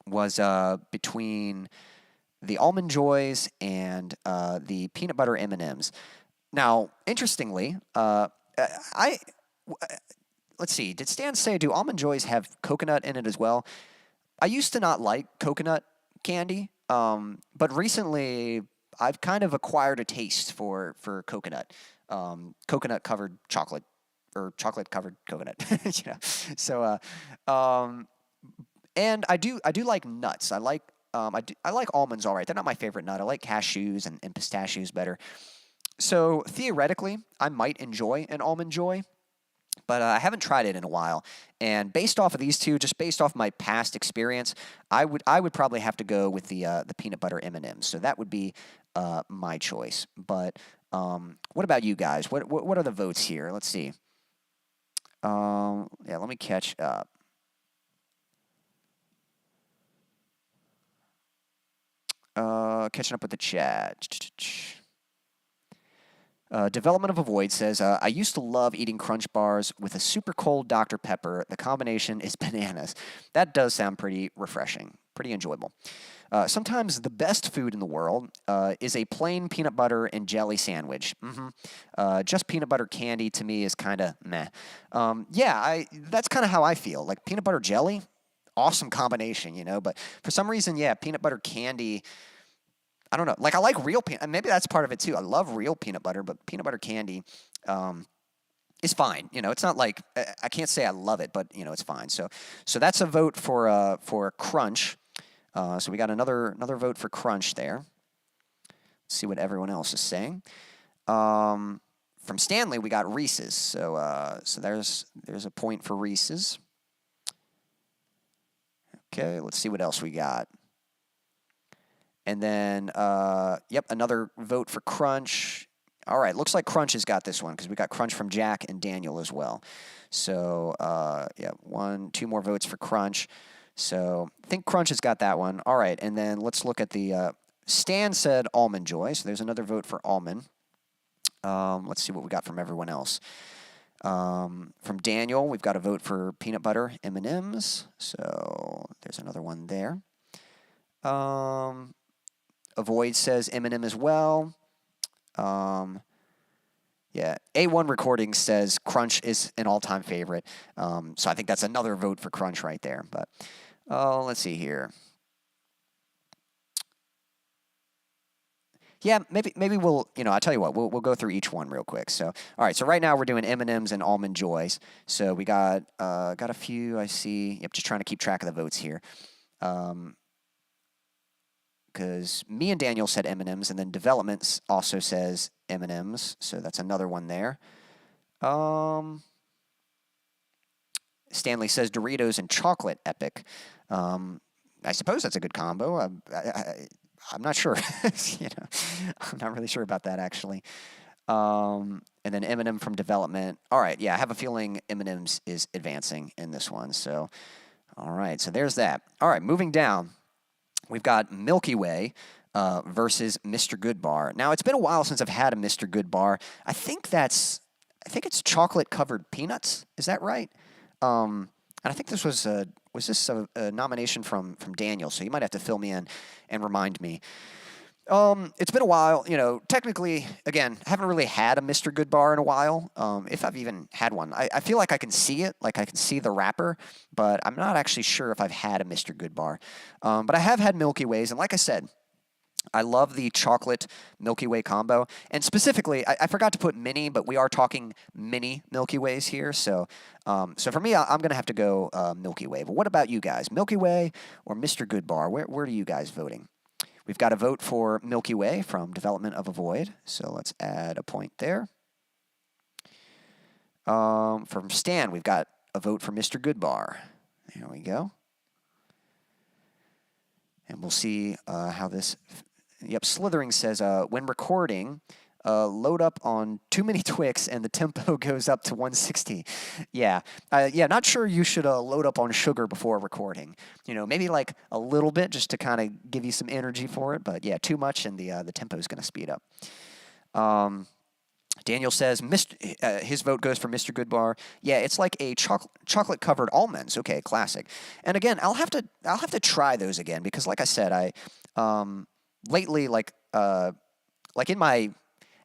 was between the Almond Joys and the Peanut Butter M&Ms. Now, interestingly, let's see, did Stan say, do Almond Joys have coconut in it as well? I used to not like coconut candy, but recently I've kind of acquired a taste for coconut. Coconut-covered chocolate, or chocolate-covered coconut. You know? So, and I do like nuts. I like almonds all right. They're not my favorite nut. I like cashews and pistachios better. So theoretically, I might enjoy an Almond Joy, but I haven't tried it in a while. And based off of these two, just based off my past experience, I would probably have to go with the peanut butter M&Ms. So that would be my choice. But what about you guys? What are the votes here? Let's see. Yeah, let me catch up. Catching up with the chat. Development of a Void says, I used to love eating Crunch bars with a super cold Dr. Pepper. The combination is bananas. That does sound pretty refreshing, pretty enjoyable. Sometimes the best food in the world is a plain peanut butter and jelly sandwich. Just peanut butter candy to me is kind of meh. Yeah, that's kind of how I feel. Like peanut butter jelly, awesome combination, you know. But for some reason, yeah, peanut butter candy, I don't know. Like I like real peanut. Maybe that's part of it too. I love real peanut butter, but peanut butter candy is fine. You know, it's not like I can't say I love it, but you know, it's fine. So that's a vote for Crunch. So we got another vote for Crunch there. Let's see what everyone else is saying. From Stanley, we got Reese's. So there's a point for Reese's. Okay, let's see what else we got. And then, yep, another vote for Crunch. All right, looks like Crunch has got this one because we got Crunch from Jack and Daniel as well. So, yeah, 2 more votes for Crunch. So I think Crunch has got that one. All right, and then let's look at the Stan said Almond Joy, so there's another vote for Almond. Let's see what we got from everyone else. From Daniel, we've got a vote for Peanut Butter M&Ms, so there's another one there. Avoid says M&M as well. Yeah, A1 Recording says Crunch is an all-time favorite. So I think that's another vote for Crunch right there. But let's see here. Yeah, maybe we'll, you know, I'll tell you what, we'll go through each one real quick. So, all right, so right now we're doing M&Ms and Almond Joys. So we got a few, I see. Yep, just trying to keep track of the votes here. Because me and Daniel said M&Ms, and then Developments also says M&Ms, so that's another one there. Stanley says Doritos and chocolate epic. I suppose that's a good combo. I'm not sure. You know, I'm not really sure about that actually. And then M&M from Development. All right, yeah, I have a feeling M&M's is advancing in this one. So, all right, so there's that. All right, moving down. We've got Milky Way versus Mr. Goodbar. Now, it's been a while since I've had a Mr. Goodbar. I think it's chocolate-covered peanuts. Is that right? And I think this was a nomination from Daniel, so you might have to fill me in and remind me. It's been a while, you know, technically, again, I haven't really had a Mr. Goodbar in a while, if I've even had one. I feel like I can see it, like I can see the wrapper, but I'm not actually sure if I've had a Mr. Goodbar. But I have had Milky Ways, and like I said, I love the chocolate Milky Way combo. And specifically, I forgot to put mini, but we are talking mini Milky Ways here. So for me, I'm going to have to go Milky Way. But what about you guys? Milky Way or Mr. Goodbar? Where are you guys voting? We've got a vote for Milky Way from Development of a Void, so let's add a point there. From Stan, we've got a vote for Mr. Goodbar. There we go. And we'll see how this... Yep, Slithering says, when recording, load up on too many Twix and the tempo goes up to 160. Yeah, not sure you should load up on sugar before recording. You know, maybe like a little bit just to kind of give you some energy for it. But yeah, too much and the tempo is going to speed up. Daniel says his vote goes for Mr. Goodbar. Yeah, it's like a chocolate covered almonds. Okay, classic. And again, I'll have to try those again because, like I said, lately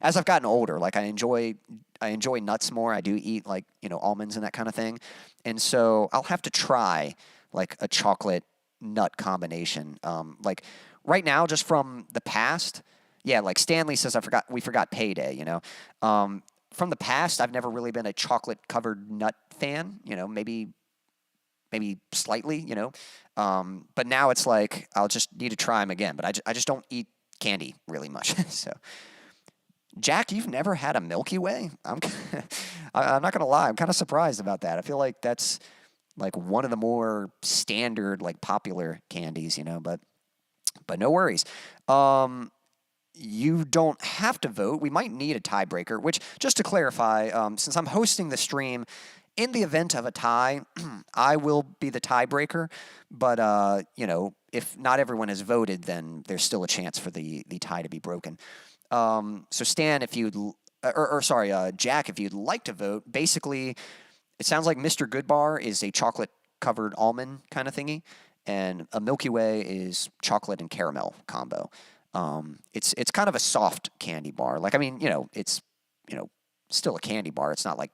as I've gotten older, like I enjoy nuts more. I do eat like, you know, almonds and that kind of thing. And so I'll have to try like a chocolate nut combination. Like right now, just from the past, yeah, like Stanley says we forgot Payday, you know. From the past, I've never really been a chocolate covered nut fan, you know, maybe slightly, you know. But now it's like I'll just need to try them again, but I just don't eat candy really much. So Jack, you've never had a Milky Way? I'm not going to lie. I'm kind of surprised about that. I feel like that's like one of the more standard, like popular candies, you know, but no worries. You don't have to vote. We might need a tiebreaker, which, just to clarify, since I'm hosting the stream, in the event of a tie, I will be the tiebreaker, but, you know, if not everyone has voted, then there's still a chance for the tie to be broken. So Stan, if you'd sorry, Jack, if you'd like to vote, basically, it sounds like Mr. Goodbar is a chocolate-covered almond kind of thingy, and a Milky Way is chocolate and caramel combo. It's kind of a soft candy bar. Like, I mean, it's, still a candy bar. It's not like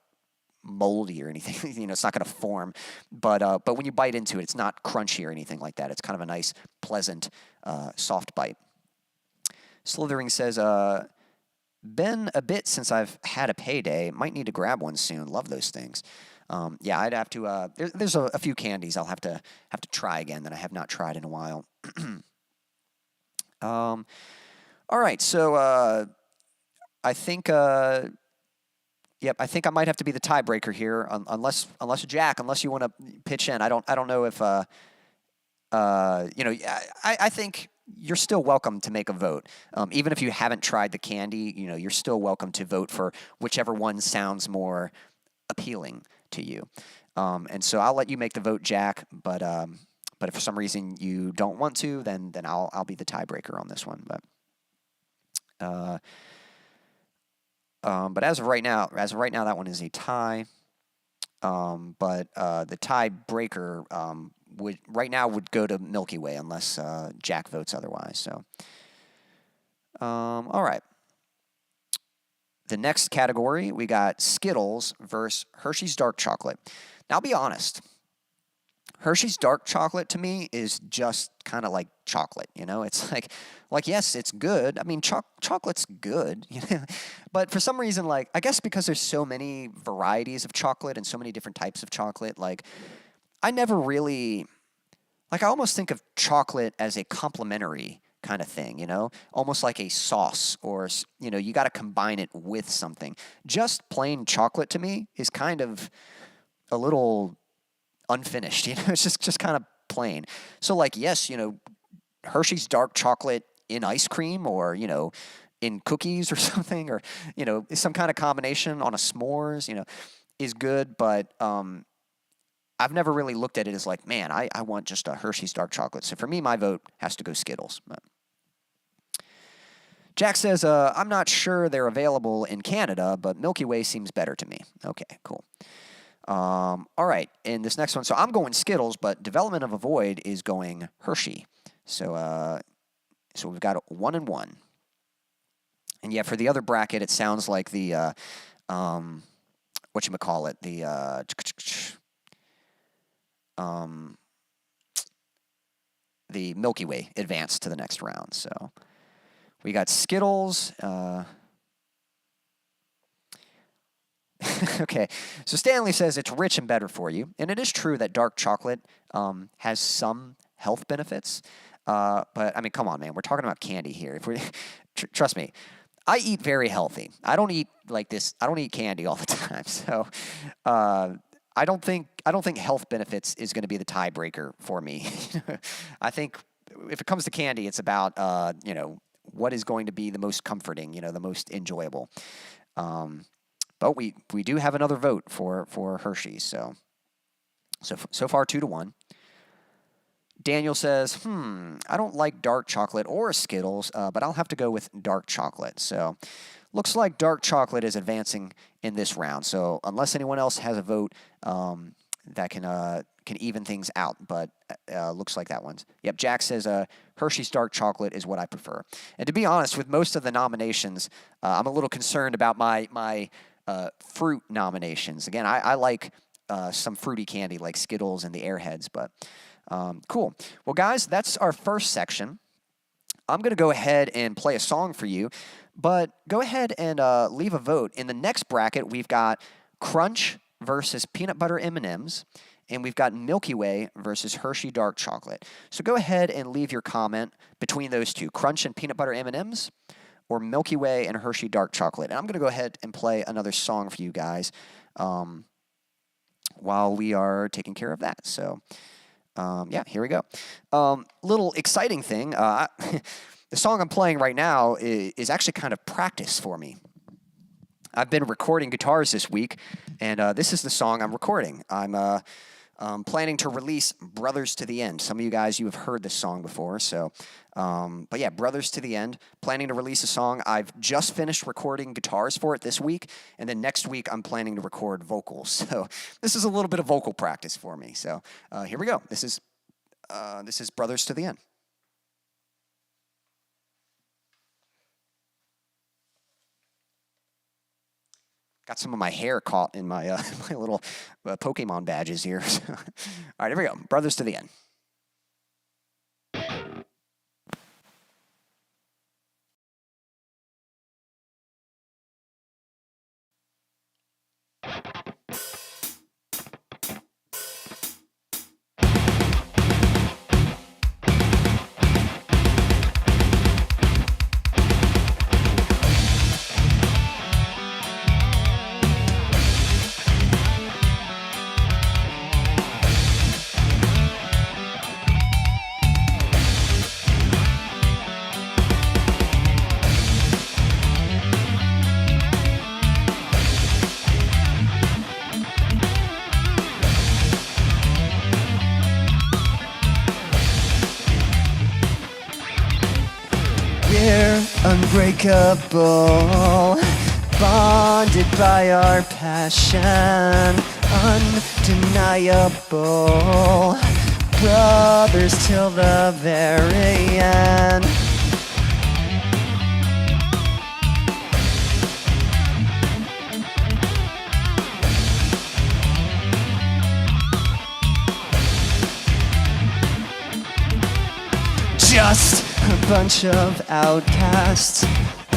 moldy or anything. It's not going to form. But when you bite into it, it's not crunchy or anything like that. It's kind of a nice, pleasant, soft bite. Slithering says, been a bit since I've had a payday. Might need to grab one soon. Love those things. Yeah, I'd have to. There's a few candies I'll have to try again that I have not tried in a while. All right, so I think. Yep, I think I might have to be the tiebreaker here, unless Jack, unless you want to pitch in. I don't know if I think you're still welcome to make a vote. Even if you haven't tried the candy, you're still welcome to vote for whichever one sounds more appealing to you. And so I'll let you make the vote, Jack. But if for some reason you don't want to, then I'll be the tiebreaker on this one. But as of right now, that one is a tie. But the tiebreaker would go to Milky Way unless Jack votes otherwise. So, all right. The next category, we got Skittles versus Hershey's Dark Chocolate. Now, I'll be honest. Hershey's Dark Chocolate to me is just kind of like chocolate, It's like yes, it's good. I mean, chocolate's good, But for some reason, I guess because there's so many varieties of chocolate and so many different types of chocolate, I never really, I almost think of chocolate as a complementary kind of thing, almost like a sauce, or, you got to combine it with something. Just plain chocolate to me is kind of a little unfinished, it's just kind of plain. So yes, Hershey's Dark Chocolate in ice cream, or, in cookies or something, or, some kind of combination on a s'mores, is good. But I've never really looked at it as man, I want just a Hershey's Dark Chocolate. So for me, my vote has to go Skittles. But Jack says, I'm not sure they're available in Canada, but Milky Way seems better to me. Okay, cool. All right, in this next one, so I'm going Skittles, but Development of a Void is going Hershey. So we've got 1 and 1. And yeah, for the other bracket, it sounds like the whatchamacallit, the Milky Way advanced to the next round. So we got Skittles. Okay, so Stanley says it's rich and better for you, and it is true that dark chocolate has some health benefits. But I mean, come on, man, we're talking about candy here. If we trust me, I eat very healthy. I don't eat like this. I don't eat candy all the time. So I don't think health benefits is going to be the tiebreaker for me. I think if it comes to candy, it's about what is going to be the most comforting, the most enjoyable. But we do have another vote for Hershey's. So far 2-1. Daniel says, I don't like dark chocolate or Skittles, but I'll have to go with dark chocolate. So looks like dark chocolate is advancing in this round. So unless anyone else has a vote that can even things out, but looks like that one's. Yep, Jack says Hershey's dark chocolate is what I prefer. And to be honest, with most of the nominations, I'm a little concerned about my fruit nominations. Again, I like some fruity candy like Skittles and the Airheads, but cool. Well, guys, that's our first section. I'm going to go ahead and play a song for you, but go ahead and leave a vote. In the next bracket, we've got Crunch versus Peanut Butter M&Ms, and we've got Milky Way versus Hershey Dark Chocolate. So go ahead and leave your comment between those two, Crunch and Peanut Butter M&Ms, or Milky Way and Hershey Dark Chocolate. And I'm going to go ahead and play another song for you guys while we are taking care of that. So yeah, here we go. Little exciting thing. The song I'm playing right now is actually kind of practice for me. I've been recording guitars this week, and this is the song I'm recording. I'm Planning to release Brothers to the End. Some of you guys, you have heard this song before, so... but yeah, Brothers to the End. Planning to release a song. I've just finished recording guitars for it this week, and then next week I'm planning to record vocals. So this is a little bit of vocal practice for me. So here we go. This is Brothers to the End. Got some of my hair caught in my my little Pokemon badges here. All right, here we go. Brothers to the End. Unbreakable, bonded by our passion, undeniable, brothers till the very end. Just a bunch of outcasts,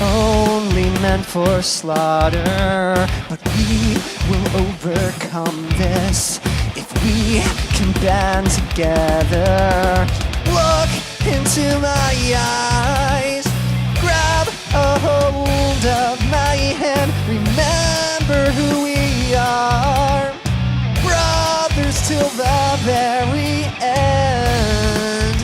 only meant for slaughter. But we will overcome this if we can band together. Look into my eyes, grab a hold of my hand. Remember who we are, brothers till the very end.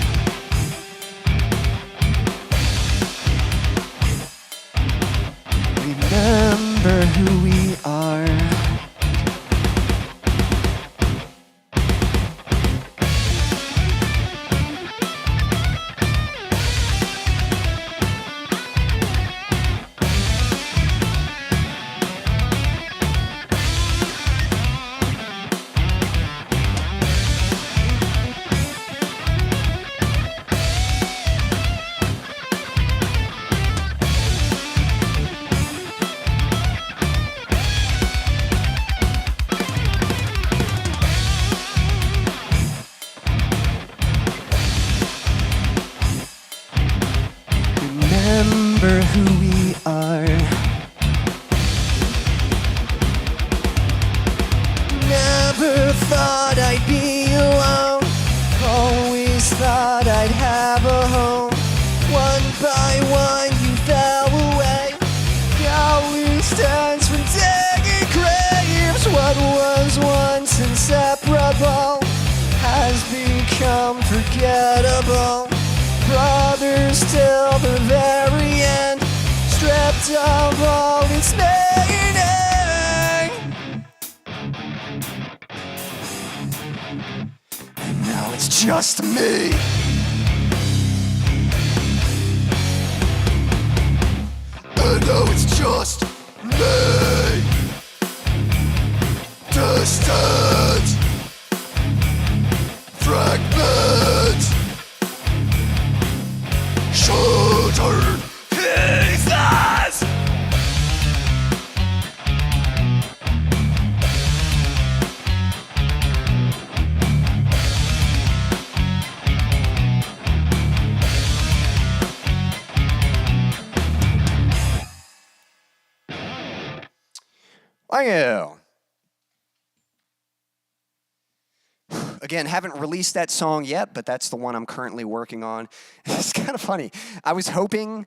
Remember who we are. Remember who we are. Never thought I'd be alone. Always thought I'd have a home. One by one you fell away. Now we stand from digging graves. What was once inseparable has become forgettable. Brothers till the very end, stripped of all its meaning. And now it's just me. And now it's just me. Distant fragment. Shattered pieces! Thank you. Again, haven't released that song yet, but that's the one I'm currently working on. It's kind of funny. I was hoping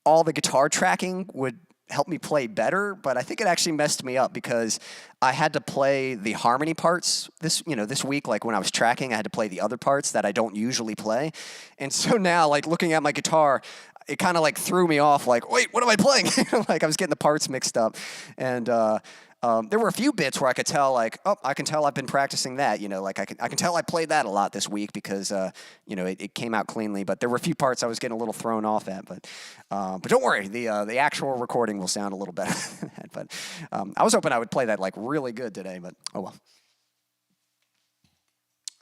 all the guitar tracking would help me play better, but I think it actually messed me up because I had to play the harmony parts this week. Like when I was tracking, I had to play the other parts that I don't usually play. And so now, like looking at my guitar, it kind of like threw me off, like, wait, what am I playing? Like I was getting the parts mixed up. And there were a few bits where I could tell, like, oh, I can tell I've been practicing that. You know, like I can tell I played that a lot this week because you know, it came out cleanly. But there were a few parts I was getting a little thrown off at. But don't worry, the actual recording will sound a little better than that. But I was hoping I would play that like really good today. But oh well.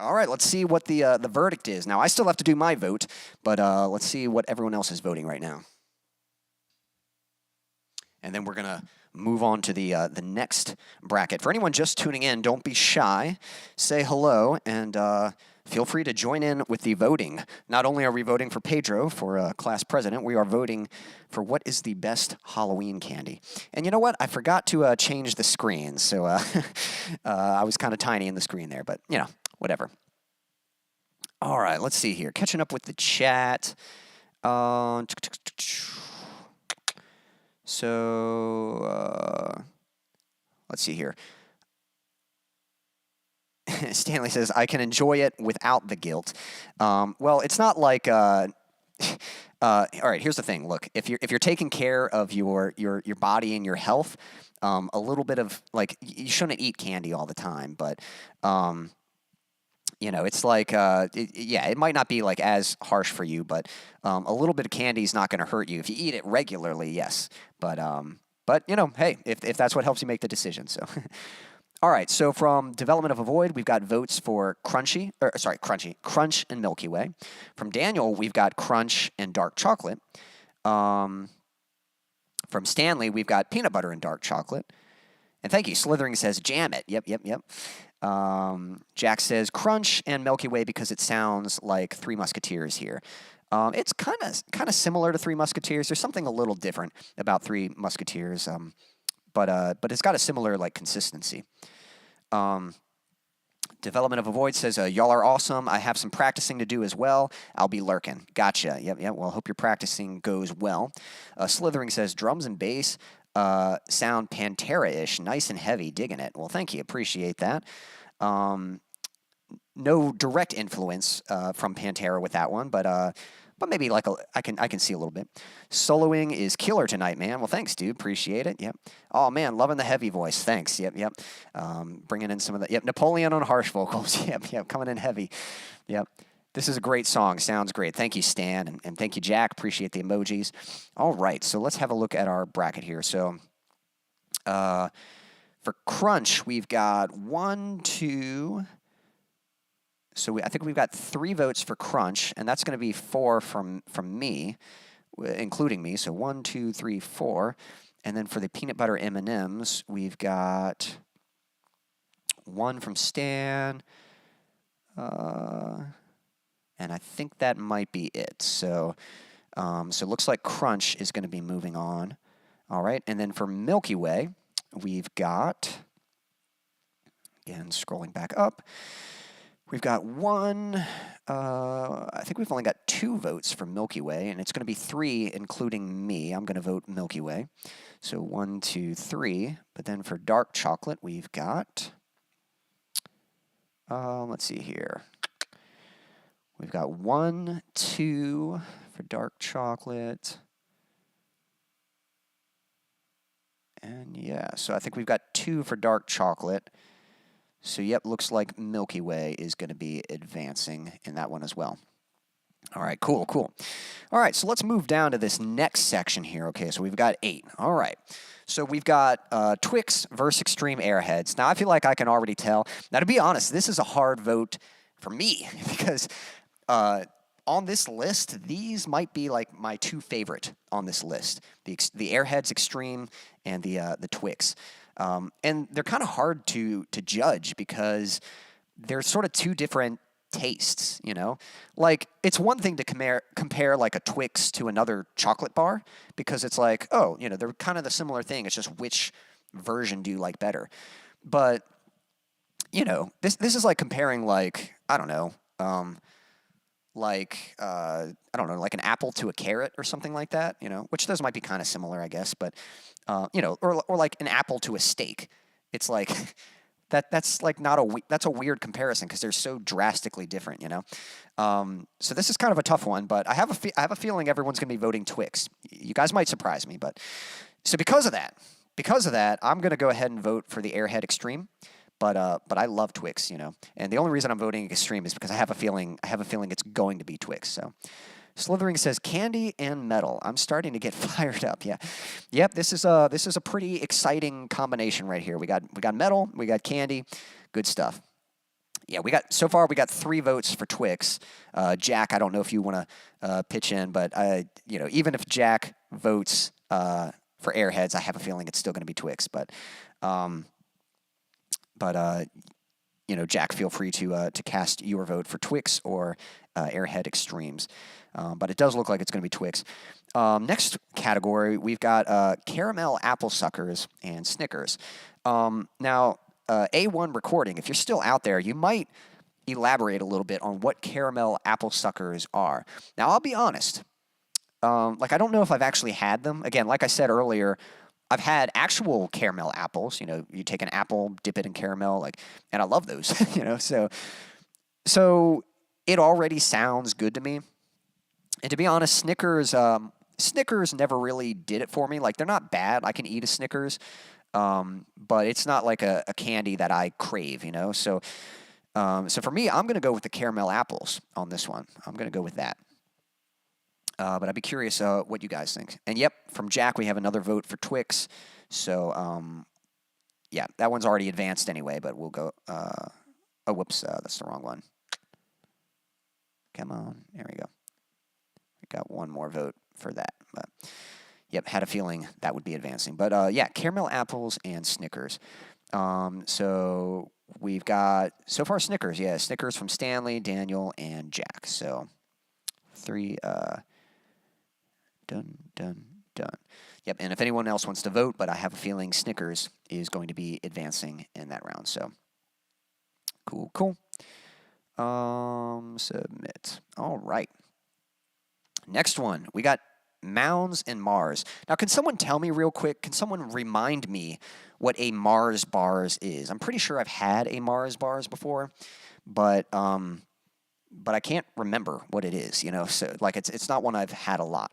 All right, let's see what the verdict is. Now I still have to do my vote, but let's see what everyone else is voting right now. And then we're gonna move on to the next bracket. For anyone just tuning in, don't be shy. Say hello and feel free to join in with the voting. Not only are we voting for Pedro for class president, we are voting for what is the best Halloween candy. And you know what? I forgot to change the screen, so I was kind of tiny in the screen there, but you know, whatever. All right, let's see here. Catching up with the chat. So, let's see here. Stanley says, I can enjoy it without the guilt. Well, it's not like, all right, here's the thing. Look, if you're taking care of your body and your health, a little bit of, like, you shouldn't eat candy all the time, but, you know, it's like, yeah, it might not be like as harsh for you, but a little bit of candy is not going to hurt you. If you eat it regularly, yes. But you know, hey, if that's what helps you make the decision. So, all right. So from Development of a Void, we've got votes for Crunch and Milky Way. From Daniel, we've got Crunch and Dark Chocolate. From Stanley, we've got Peanut Butter and Dark Chocolate. And thank you. Slithering says, jam it. Yep. Jack says Crunch and Milky Way because it sounds like Three Musketeers here. It's kind of similar to Three Musketeers. There's something a little different about Three Musketeers, but it's got a similar like consistency. Development of a Void says, y'all are awesome. I have some practicing to do as well. I'll be lurking. Gotcha. Yep. Well, hope your practicing goes well. Slithering says drums and bass sound Pantera-ish, nice and heavy. Digging it. Well, thank you. Appreciate that. No direct influence from Pantera with that one, but maybe like I can see a little bit. Soloing is killer tonight, man. Well, thanks, dude. Appreciate it. Yep. Oh man, loving the heavy voice. Thanks. Yep. Bringing in some of the Napoleon on harsh vocals. Yep. Coming in heavy. Yep. This is a great song. Sounds great. Thank you, Stan, and thank you, Jack. Appreciate the emojis. All right, so let's have a look at our bracket here. So, for Crunch, we've got 1, 2. So I think we've got 3 votes for Crunch, and that's going to be 4 from me, including me. So 1, 2, 3, 4, and then for the peanut butter M&Ms, we've got 1 from Stan. And I think that might be it. So it looks like Crunch is going to be moving on. All right, and then for Milky Way, we've got, again, scrolling back up, we've got 1, I think we've only got 2 votes for Milky Way, and it's going to be 3, including me. I'm going to vote Milky Way. So 1, 2, 3. But then for Dark Chocolate, we've got, let's see here. We've got 1, 2 for Dark Chocolate. And yeah, so I think we've got 2 for Dark Chocolate. So yep, looks like Milky Way is going to be advancing in that one as well. All right, cool. All right, so let's move down to this next section here. Okay, so we've got 8. All right. So we've got Twix versus Extreme Airheads. Now, I feel like I can already tell. Now, to be honest, this is a hard vote for me because on this list, these might be like my 2 favorite on this list. The Airheads Extreme and the Twix. And they're kind of hard to judge because they're sort of 2 different tastes, you know? Like, it's one thing to compare like a Twix to another chocolate bar because it's like, oh, you know, they're kind of the similar thing. It's just which version do you like better? But, you know, this is like comparing like, I don't know, like an apple to a carrot or something like that, you know, which those might be kind of similar, I guess, but, you know, or like an apple to a steak. It's like, that's like that's a weird comparison because they're so drastically different, you know? So this is kind of a tough one, but I have a feeling everyone's going to be voting Twix. You guys might surprise me, but, so because of that, because of that, I'm going to go ahead and vote for the Airhead Extreme. But I love Twix, you know. And the only reason I'm voting Extreme is because I have a feeling it's going to be Twix. So Slithering says candy and metal. I'm starting to get fired up. Yeah, yep. This is a pretty exciting combination right here. We got metal, we got candy, good stuff. Yeah, so far we got 3 votes for Twix. Jack, I don't know if you want to pitch in, but you know, even if Jack votes for Airheads, I have a feeling it's still going to be Twix. But you know, Jack, feel free to cast your vote for Twix or Airhead Extremes. But it does look like it's going to be Twix. Next category, we've got caramel apple suckers and Snickers. Now, A1 Recording, if you're still out there, you might elaborate a little bit on what caramel apple suckers are. Now, I'll be honest. Like, I don't know if I've actually had them. Again, like I said earlier, I've had actual caramel apples. You know, you take an apple, dip it in caramel, and I love those. You know, so it already sounds good to me. And to be honest, Snickers never really did it for me. Like, they're not bad. I can eat a Snickers, but it's not like a candy that I crave. You know, so for me, I'm going to go with the caramel apples on this one. I'm going to go with that. But I'd be curious what you guys think. And yep, from Jack, we have another vote for Twix. So, yeah, that one's already advanced anyway, but we'll go. Oh, whoops, that's the wrong one. Come on, there we go. We got one more vote for that. But, yep, had a feeling that would be advancing. But, yeah, caramel apples and Snickers. So we've got, so far, Snickers. Yeah, Snickers from Stanley, Daniel, and Jack. So 3... Done. Yep, and if anyone else wants to vote, but I have a feeling Snickers is going to be advancing in that round. So, cool. Submit. All right. Next one, we got Mounds and Mars. Now, can someone tell me real quick, can someone remind me what a Mars bars is? I'm pretty sure I've had a Mars bars before, but I can't remember what it is, you know, so like it's not one I've had a lot.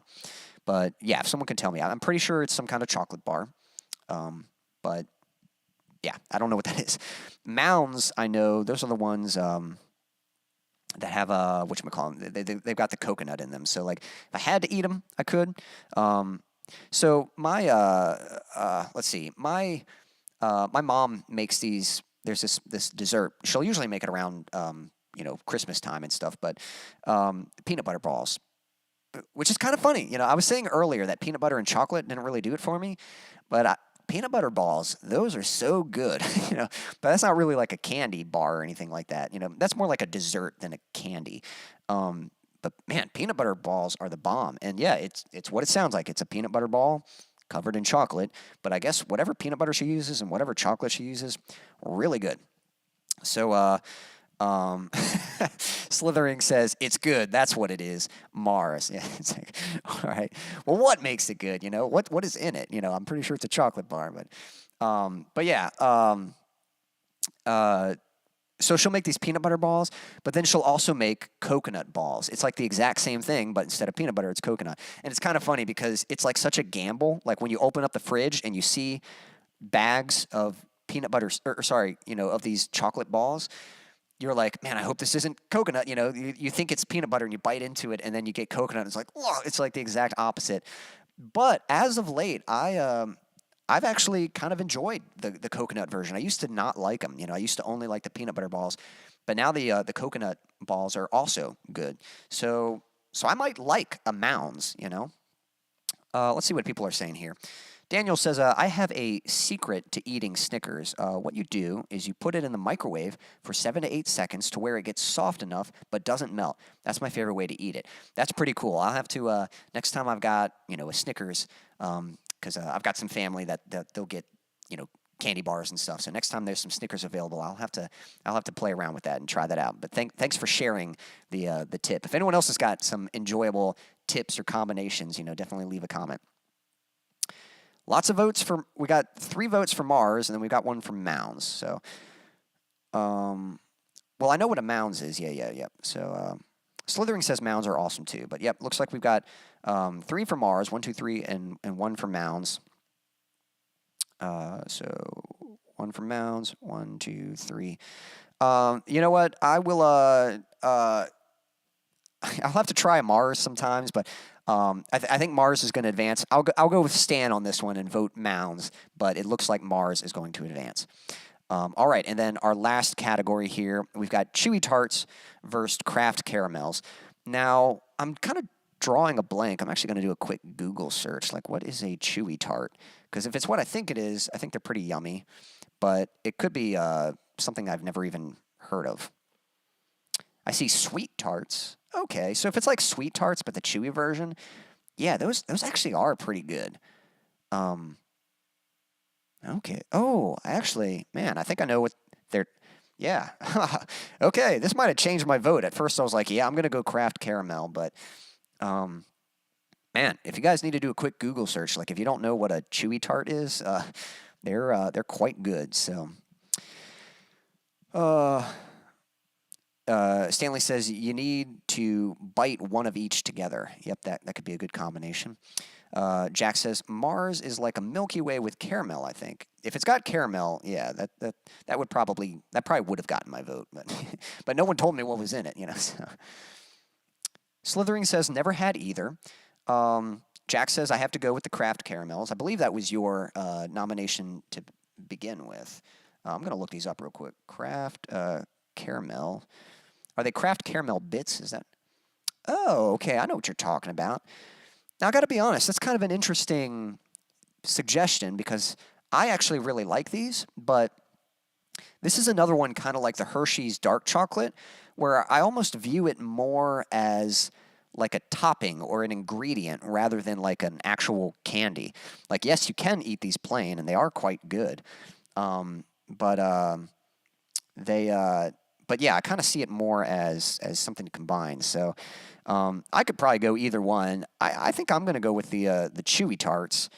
But yeah, if someone can tell me, I'm pretty sure it's some kind of chocolate bar. But yeah, I don't know what that is. Mounds, I know those are the ones that have whatchamacallit, they've got the coconut in them. So like if I had to eat them, I could. So my let's see, my mom makes these. There's this dessert. She'll usually make it around you know, Christmas time and stuff, but peanut butter balls, which is kind of funny. You know, I was saying earlier that peanut butter and chocolate didn't really do it for me, but peanut butter balls, those are so good, you know, but that's not really like a candy bar or anything like that. You know, that's more like a dessert than a candy. But man, peanut butter balls are the bomb. And yeah, it's what it sounds like. It's a peanut butter ball covered in chocolate, but I guess whatever peanut butter she uses and whatever chocolate she uses, really good. So, Slithering says, it's good. That's what it is. Mars. Yeah. It's like, all right. Well, what makes it good? You know, what is in it? You know, I'm pretty sure it's a chocolate bar, but yeah. So she'll make these peanut butter balls, but then she'll also make coconut balls. It's like the exact same thing, but instead of peanut butter, it's coconut. And it's kind of funny because it's like such a gamble. Like when you open up the fridge and you see bags of peanut butter, you know, of these chocolate balls, you're like, man, I hope this isn't coconut. You know, you think it's peanut butter and you bite into it and then you get coconut. And it's like, whoa, it's like the exact opposite. But as of late, I've actually kind of enjoyed the coconut version. I used to not like them. You know, I used to only like the peanut butter balls, but now the coconut balls are also good. So I might like a Mounds, you know. Let's see what people are saying here. Daniel says, I have a secret to eating Snickers. What you do is you put it in the microwave for 7 to 8 seconds to where it gets soft enough but doesn't melt. That's my favorite way to eat it. That's pretty cool. I'll have to, next time I've got, you know, a Snickers, because I've got some family that they'll get, you know, candy bars and stuff. So next time there's some Snickers available, I'll have to play around with that and try that out. But thanks for sharing the tip. If anyone else has got some enjoyable tips or combinations, you know, definitely leave a comment. Lots of votes we got 3 votes for Mars, and then we got 1 for Mounds. So, well, I know what a Mounds is. Yeah. So, Slithering says Mounds are awesome too. But yep, looks like we've got 3 for Mars, 1, 2, 3, and 1 for Mounds. So 1 for Mounds, 1, 2, 3. You know what? I will. I'll have to try Mars sometimes, but I think Mars is going to advance. I'll go with Stan on this one and vote Mounds, but it looks like Mars is going to advance. All right, and then our last category here, we've got Chewy Tarts versus Kraft Caramels. Now, I'm kind of drawing a blank. I'm actually going to do a quick Google search. Like, what is a Chewy Tart? Because if it's what I think it is, I think they're pretty yummy. But it could be something I've never even heard of. I see Sweet Tarts. Okay, so if it's like Sweet Tarts, but the chewy version, yeah, those actually are pretty good. Okay. Oh, actually, man, I think I know what they're. Yeah. Okay, this might have changed my vote. At first, I was like, yeah, I'm gonna go Kraft Caramel, but, man, if you guys need to do a quick Google search, like if you don't know what a Chewy Tart is, they're quite good. So, Stanley says you need to bite one of each together. Yep, that could be a good combination. Jack says Mars is like a Milky Way with caramel. I think if it's got caramel, yeah, that would probably would have gotten my vote, but but no one told me what was in it, you know. So. Slithering says never had either. Jack says I have to go with the Kraft Caramels. I believe that was your nomination to begin with. I'm going to look these up real quick. Kraft Caramel. Are they Kraft Caramel Bits? Is that? Oh, okay. I know what you're talking about. Now, I got to be honest. That's kind of an interesting suggestion because I actually really like these, but this is another one kind of like the Hershey's dark chocolate, where I almost view it more as like a topping or an ingredient rather than like an actual candy. Like, yes, you can eat these plain, and they are quite good, but yeah, I kind of see it more as something to combine. So I could probably go either one. I think I'm going to go with the Chewy Tarts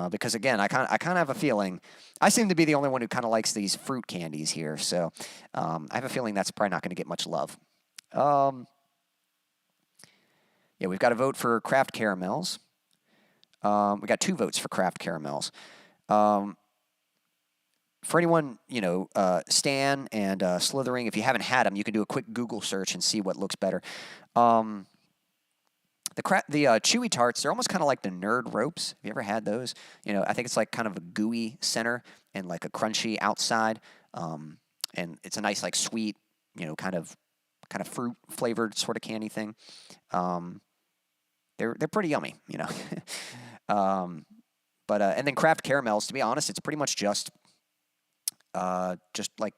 because again, I kind of have a feeling I seem to be the only one who kind of likes these fruit candies here. So I have a feeling that's probably not going to get much love. Yeah, we've got a vote for Kraft Caramels. We got 2 votes for Kraft Caramels. For anyone, you know, Stan and Slithering, if you haven't had them, you can do a quick Google search and see what looks better. The Chewy Tarts, they're almost kind of like the Nerd Ropes. Have you ever had those? You know, I think it's like kind of a gooey center and like a crunchy outside. And it's a nice, like, sweet, you know, kind of fruit flavored sort of candy thing. They're pretty yummy, you know. And then Kraft Caramels, to be honest, it's pretty much just like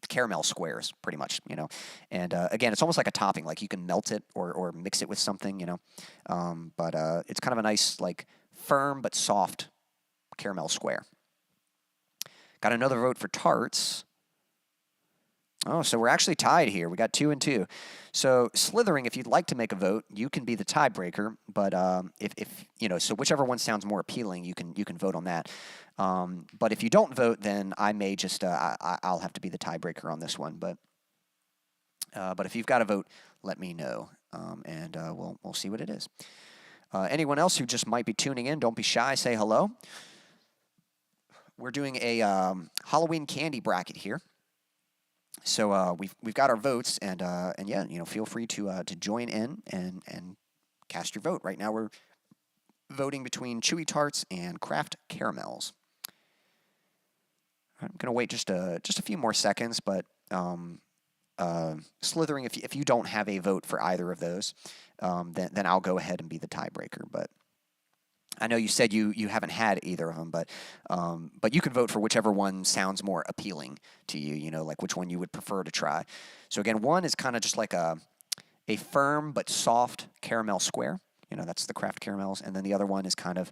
caramel squares, pretty much, you know. And again, it's almost like a topping, like you can melt it or mix it with something, you know. It's kind of a nice, like, firm but soft caramel square. Got another vote for tarts. Oh, so we're actually tied here. We got 2 and 2. So Slithering, if you'd like to make a vote, you can be the tiebreaker. But if you know, so whichever one sounds more appealing, you can vote on that. But if you don't vote, then I may just I'll have to be the tiebreaker on this one. But if you've got a vote, let me know, and we'll see what it is. Anyone else who just might be tuning in, don't be shy. Say hello. We're doing a Halloween candy bracket here. So we've got our votes, and yeah, you know, feel free to join in and cast your vote. Right now, we're voting between Chewy Tarts and Kraft Caramels. I'm gonna wait just a few more seconds, but Slithering, if you don't have a vote for either of those, then I'll go ahead and be the tiebreaker. But I know you said you haven't had either of them, but you can vote for whichever one sounds more appealing to you, you know, like which one you would prefer to try. So again, one is kind of just like a firm but soft caramel square. You know, that's the Kraft Caramels. And then the other one is kind of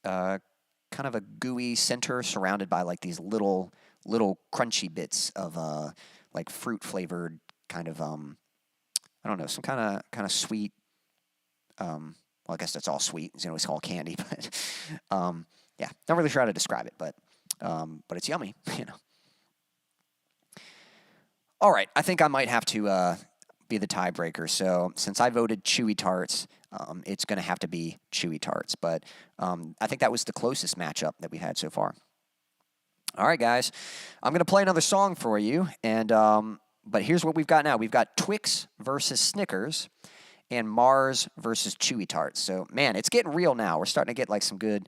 a gooey center surrounded by like these little crunchy bits of like fruit flavored kind of I don't know, some kind of sweet well, I guess that's all sweet. You know, it's all candy, but yeah, not really sure how to describe it, but it's yummy, you know. All right, I think I might have to be the tiebreaker. So since I voted Chewy Tarts, it's going to have to be Chewy Tarts. But I think that was the closest matchup that we had so far. All right, guys. I'm going to play another song for you. And but here's what we've got now. We've got Twix versus Snickers and Mars versus Chewy Tarts. So, man, it's getting real now. We're starting to get like some good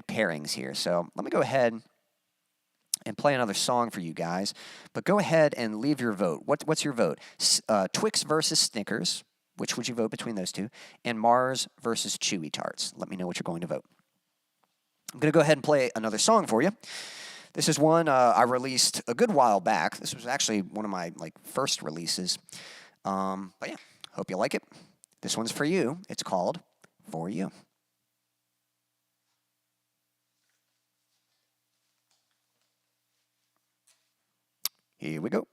pairings here. So let me go ahead and play another song for you guys. But go ahead and leave your vote. What's your vote? Twix versus Snickers. Which would you vote between those two? And Mars versus Chewy Tarts. Let me know what you're going to vote. I'm going to go ahead and play another song for you. This is one I released a good while back. This was actually one of my first releases. But yeah, hope you like it. This one's for you. It's called For You. Here we go.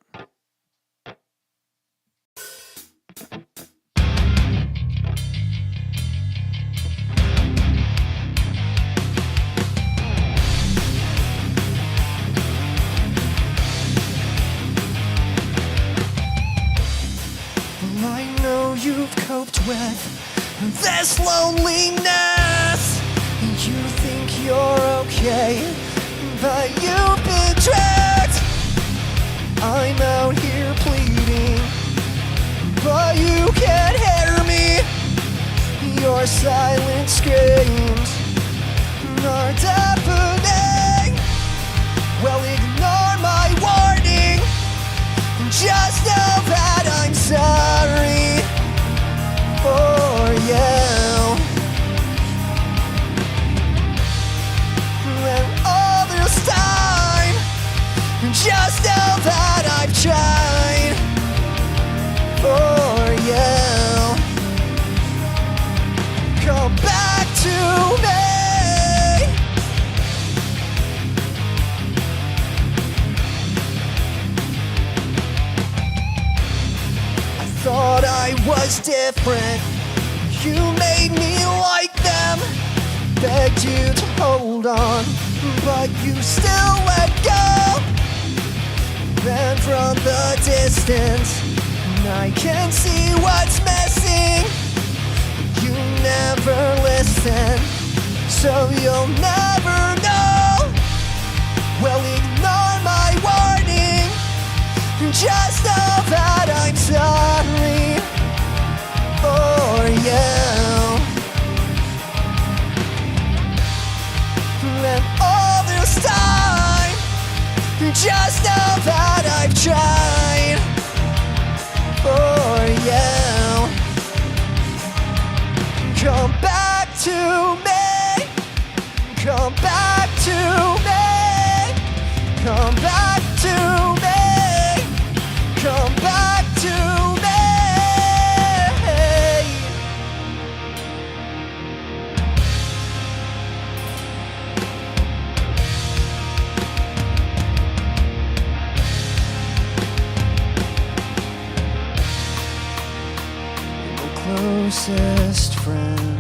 I know you've coped with this loneliness. You think you're okay, but you've been tricked. I'm out here pleading, but you can't hear me. Your silent screams are deafening. Well, ignore my warning. Just know that I'm sorry for you. And all this time, just know that I've tried for you. Come back to me. Thought I was different. You made me like them, begged you to hold on, but you still let go. Then from the distance, I can see what's missing. You never listen, so you'll never know. Well, ignore my warning. Just know that I'm sorry for you. And all this time, just know that I've tried for you. Come back to me. Come back to me. Come back to me. Come back to me. Your closest friend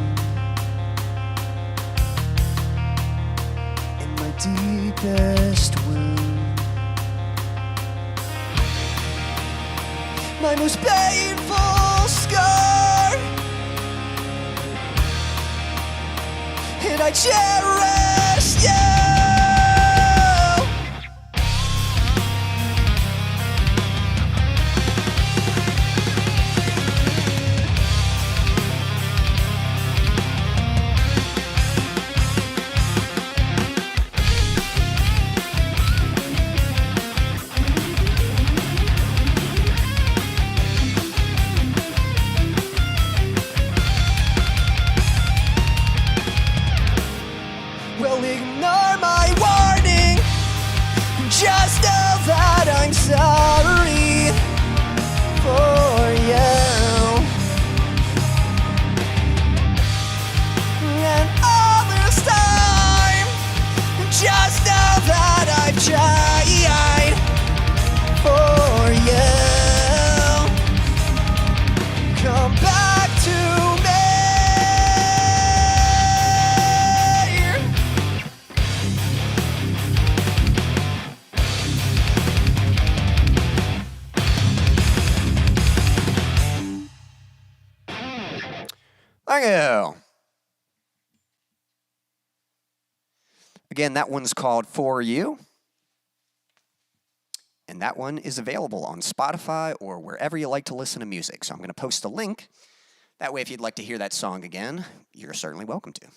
in my deepest wound. My most painful scar, and I cherish you. Well, Bango! Again, that one's called For You. And that one is available on Spotify or wherever you like to listen to music. So I'm going to post a link. That way, if you'd like to hear that song again, you're certainly welcome to.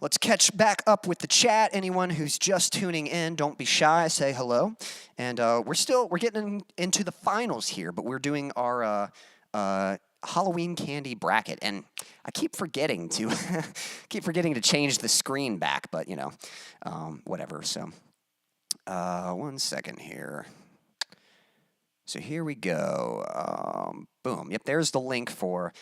Let's catch back up with the chat. Anyone who's just tuning in, don't be shy. Say hello. And we're getting into the finals here, but we're doing our Halloween candy bracket, and I keep forgetting to change the screen back, but you know, whatever. So, 1 second here. So here we go. Boom. Yep, there's the link for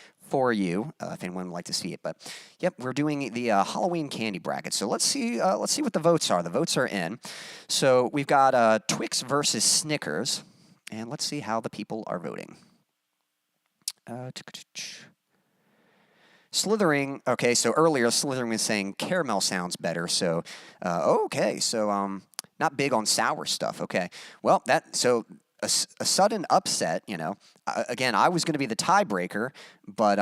you if anyone would like to see it. But yep, we're doing the Halloween candy bracket. So let's see what the votes are. The votes are in. So we've got Twix versus Snickers, and let's see how the people are voting. Slithering. Okay, so earlier Slithering was saying caramel sounds better. So okay, so not big on sour stuff. Okay, well a sudden upset. You know, again, I was going to be the tiebreaker, but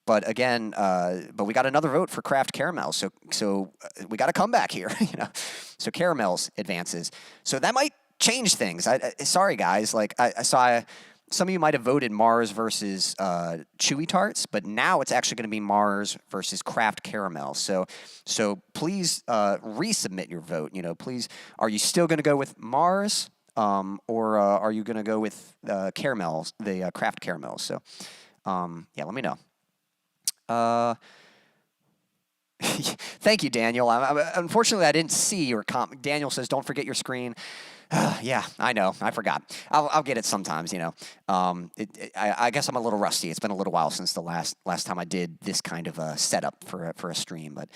again, but we got another vote for Kraft Caramel. So we got a comeback here. You know, so caramels advances. So that might change things. Sorry guys, like I saw. Some of you might have voted Mars versus Chewy Tarts, but now it's actually going to be Mars versus Kraft Caramel. So please resubmit your vote. You know, please, are you still going to go with Mars, or are you going to go with caramels, the Kraft Caramels? So yeah, let me know. Thank you, Daniel. Unfortunately, I didn't see your comment. Daniel says, "Don't forget your screen." Yeah, I know. I forgot. I'll get it sometimes, you know. I guess I'm a little rusty. It's been a little while since the last time I did this kind of a setup for a stream, but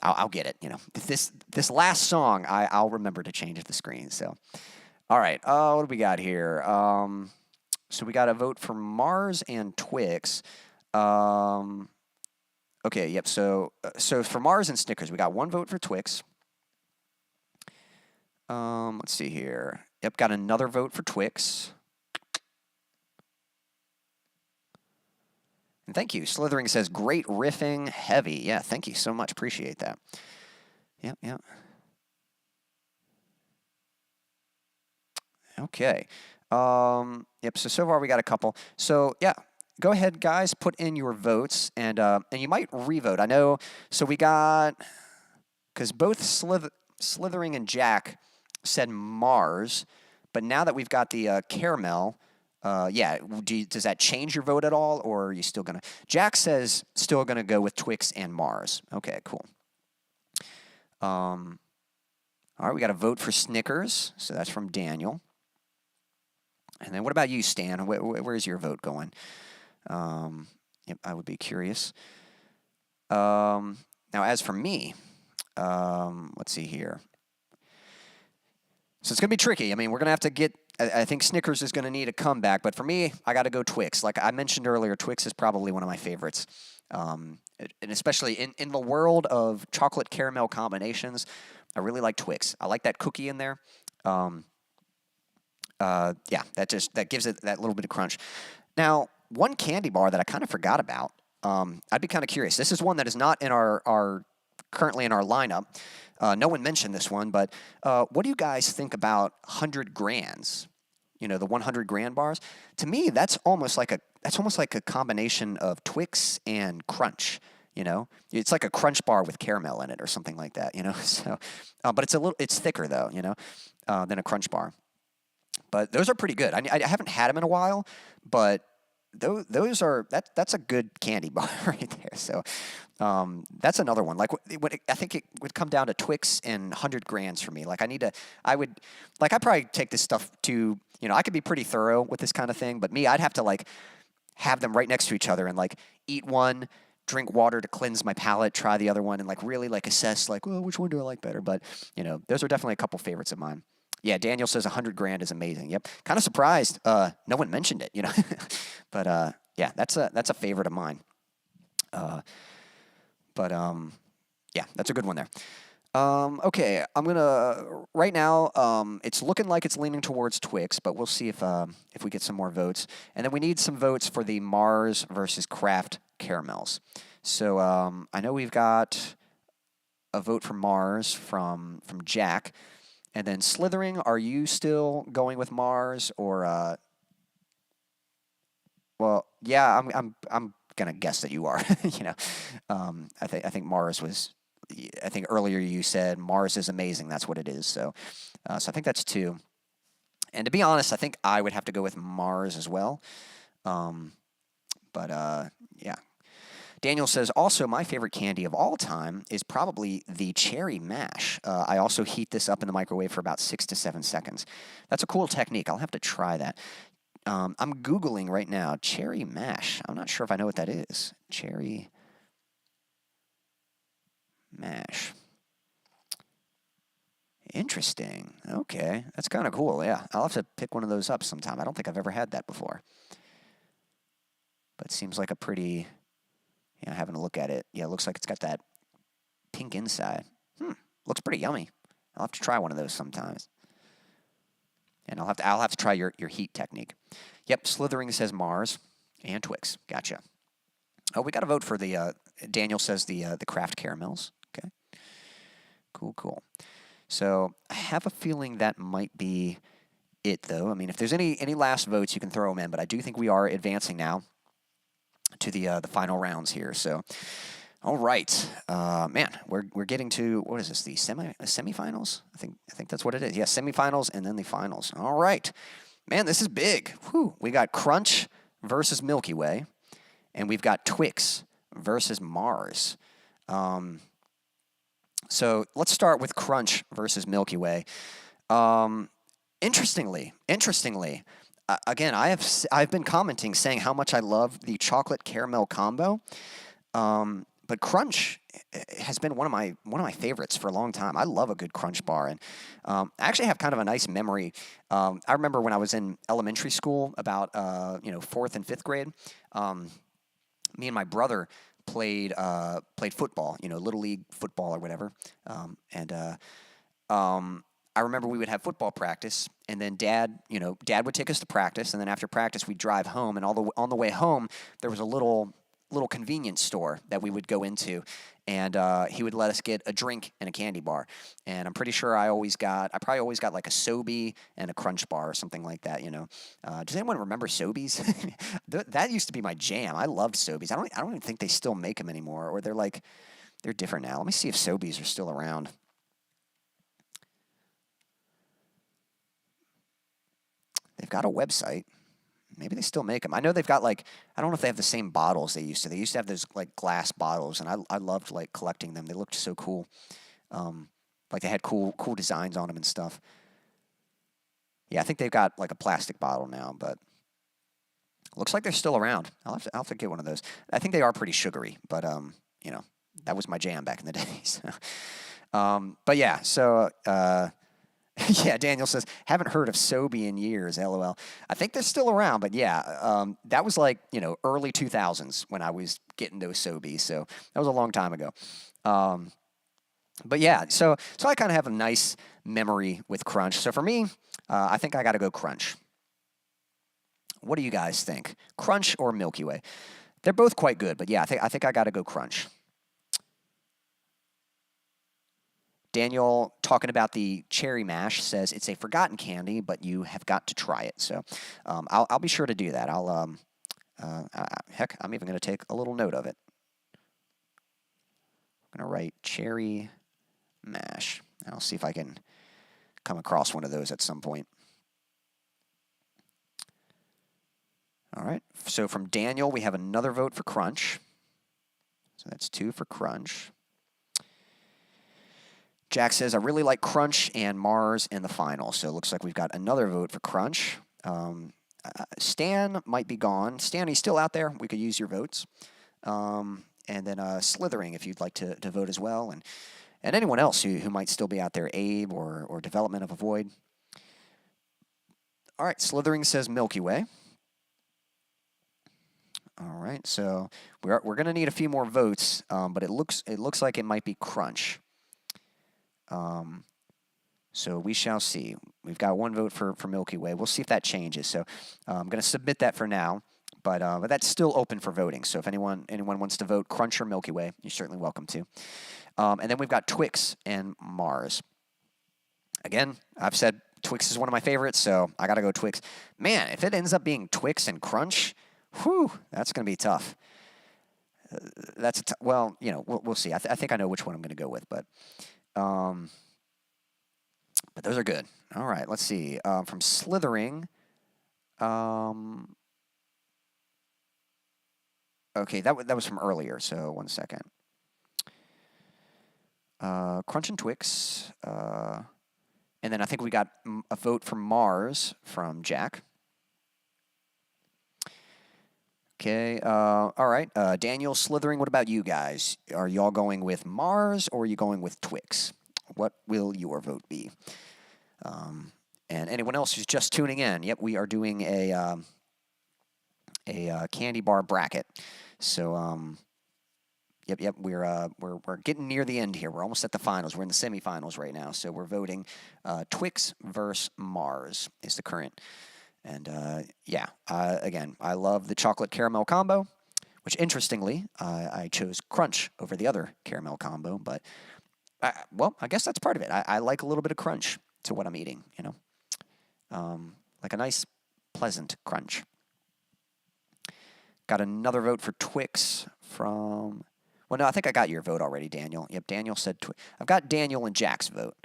I'll get it, you know. This last song, I'll remember to change the screen. So, all right. What do we got here? So we got a vote for Mars and Twix. Okay. Yep. So for Mars and Snickers, we got one vote for Twix. Let's see here. Yep, got another vote for Twix. And thank you. Slithering says, great riffing, heavy. Yeah, thank you so much. Appreciate that. Yep. Okay. Yep, so far we got a couple. So, yeah, go ahead, guys, put in your votes, and you might revote. I know, so we got, because both Slithering and Jack said Mars, but now that we've got the caramel, yeah, does that change your vote at all, or are you still going to? Jack says still going to go with Twix and Mars. Okay, cool. All right, we got a vote for Snickers, so that's from Daniel. And then what about you, Stan? Where's your vote going? Yep, I would be curious. Now, as for me, let's see here. So it's going to be tricky. I mean, we're going to have to get, I think Snickers is going to need a comeback, but for me, I got to go Twix. Like I mentioned earlier, Twix is probably one of my favorites. And especially in the world of chocolate caramel combinations, I really like Twix. I like that cookie in there. Yeah, that gives it that little bit of crunch. Now, one candy bar that I kind of forgot about, I'd be kind of curious. This is one that is not in our currently in our lineup. No one mentioned this one, but what do you guys think about 100 grands? You know, the 100 grand bars. To me, that's almost like a combination of Twix and Crunch. You know, it's like a Crunch bar with caramel in it or something like that. You know, so but it's thicker though. You know, than a Crunch bar. But those are pretty good. I haven't had them in a while, but those are that's a good candy bar right there. So that's another one. Like I think it would come down to Twix and 100 grands for me. Like I'd probably take this stuff to, you know, I could be pretty thorough with this kind of thing, but I'd have to like have them right next to each other and like eat one, drink water to cleanse my palate, try the other one, and like really like assess like, well, which one do I like better? But you know, those are definitely a couple favorites of mine. Yeah, Daniel says 100 grand is amazing. Yep, kind of surprised. No one mentioned it, you know. But yeah, that's a favorite of mine. Yeah, that's a good one there. Okay, right now, it's looking like it's leaning towards Twix, but we'll see if we get some more votes. And then we need some votes for the Mars versus Kraft caramels. So I know we've got a vote for Mars from Jack. And then Slithering, are you still going with Mars or well, yeah, I'm gonna guess that you are. You know, I think Mars was. I think earlier you said Mars is amazing. That's what it is. So I think that's 2. And to be honest, I think I would have to go with Mars as well. Yeah. Daniel says, also, my favorite candy of all time is probably the cherry mash. I also heat this up in the microwave for about 6 to 7 seconds. That's a cool technique. I'll have to try that. I'm Googling right now, cherry mash. I'm not sure if I know what that is. Cherry mash. Interesting. Okay, that's kind of cool. Yeah, I'll have to pick one of those up sometime. I don't think I've ever had that before. But it seems like a pretty, having a look at it. Yeah, it looks like it's got that pink inside. Looks pretty yummy. I'll have to try one of those sometimes. And I'll have to try your heat technique. Yep, Slithering says Mars and Twix. Gotcha. Oh, we got a vote for the, Daniel says the Kraft caramels. Okay. Cool. So I have a feeling that might be it, though. I mean, if there's any last votes, you can throw them in. But I do think we are advancing now to the final rounds here. So, all right, man, we're getting to, what is this? The semifinals? I think that's what it is. Yeah, semifinals and then the finals. All right, man, this is big. Whew. We got Crunch versus Milky Way, and we've got Twix versus Mars. So let's start with Crunch versus Milky Way. Interestingly, again, I've been commenting saying how much I love the chocolate caramel combo, but Crunch has been one of my favorites for a long time. I love a good Crunch bar, and I actually have kind of a nice memory. I remember when I was in elementary school, about 4th and 5th grade. Me and my brother played football, little league football or whatever, I remember we would have football practice, and then Dad would take us to practice, and then after practice we'd drive home, and on the way home there was a little convenience store that we would go into, and he would let us get a drink and a candy bar, and I'm pretty sure I probably always got like a Sobe and a Crunch bar or something like that. Does anyone remember Sobeys? That used to be my jam. I loved Sobeys. I don't even think they still make them anymore, or they're different now. Let me see if Sobeys are still around. They've got a website. Maybe they still make them. I know they've got I don't know if they have the same bottles they used to. They used to have those glass bottles, and I loved collecting them. They looked so cool. They had cool designs on them and stuff. Yeah, I think they've got a plastic bottle now, but looks like they're still around. I'll have to get one of those. I think they are pretty sugary, but that was my jam back in the days. But yeah, so. Yeah, Daniel says, haven't heard of Sobe in years, LOL. I think they're still around, but yeah, that was early 2000s when I was getting those Sobeys, so that was a long time ago. But yeah, so I kind of have a nice memory with Crunch. So for me, I think I got to go Crunch. What do you guys think? Crunch or Milky Way? They're both quite good, but yeah, I think I got to go Crunch. Daniel, talking about the cherry mash, says it's a forgotten candy, but you have got to try it. So I'll be sure to do that. Heck, I'm even going to take a little note of it. I'm going to write cherry mash. I'll see if I can come across one of those at some point. All right. So from Daniel, we have another vote for Crunch. So that's 2 for Crunch. Jack says, I really like Crunch and Mars in the final. So it looks like we've got another vote for Crunch. Stan might be gone. Stan, he's still out there. We could use your votes. And then Slithering, if you'd like to vote as well. And anyone else who might still be out there, Abe or Development of a Void. All right, Slithering says Milky Way. All right, so we're going to need a few more votes, but it looks like it might be Crunch. So we shall see. We've got 1 vote for Milky Way. We'll see if that changes. So I'm going to submit that for now. But that's still open for voting. So if anyone wants to vote Crunch or Milky Way, you're certainly welcome to. And then we've got Twix and Mars. Again, I've said Twix is one of my favorites, so I got to go Twix. Man, if it ends up being Twix and Crunch, whew, that's going to be tough. Well, you know, we'll see. I think I know which one I'm going to go with, but those are good. All right, let's see. From Slithering, okay, that was from earlier. So 1 second. Crunch and Twix, and then I think we got a vote from Mars from Jack. Okay, all right. Daniel, Slithering, what about you guys? Are y'all going with Mars or are you going with Twix? What will your vote be? And anyone else who's just tuning in, yep, we are doing a candy bar bracket. So, yep, we're getting near the end here. We're almost at the finals. We're in the semifinals right now. So we're voting Twix versus Mars is the current. And yeah, again, I love the chocolate caramel combo, which interestingly, I chose Crunch over the other caramel combo. But, well, I guess that's part of it. I like a little bit of crunch to what I'm eating, you know, like a nice, pleasant crunch. Got another vote for Twix from, well, no, I think I got your vote already, Daniel. Yep, Daniel said Twix. I've got Daniel and Jack's vote.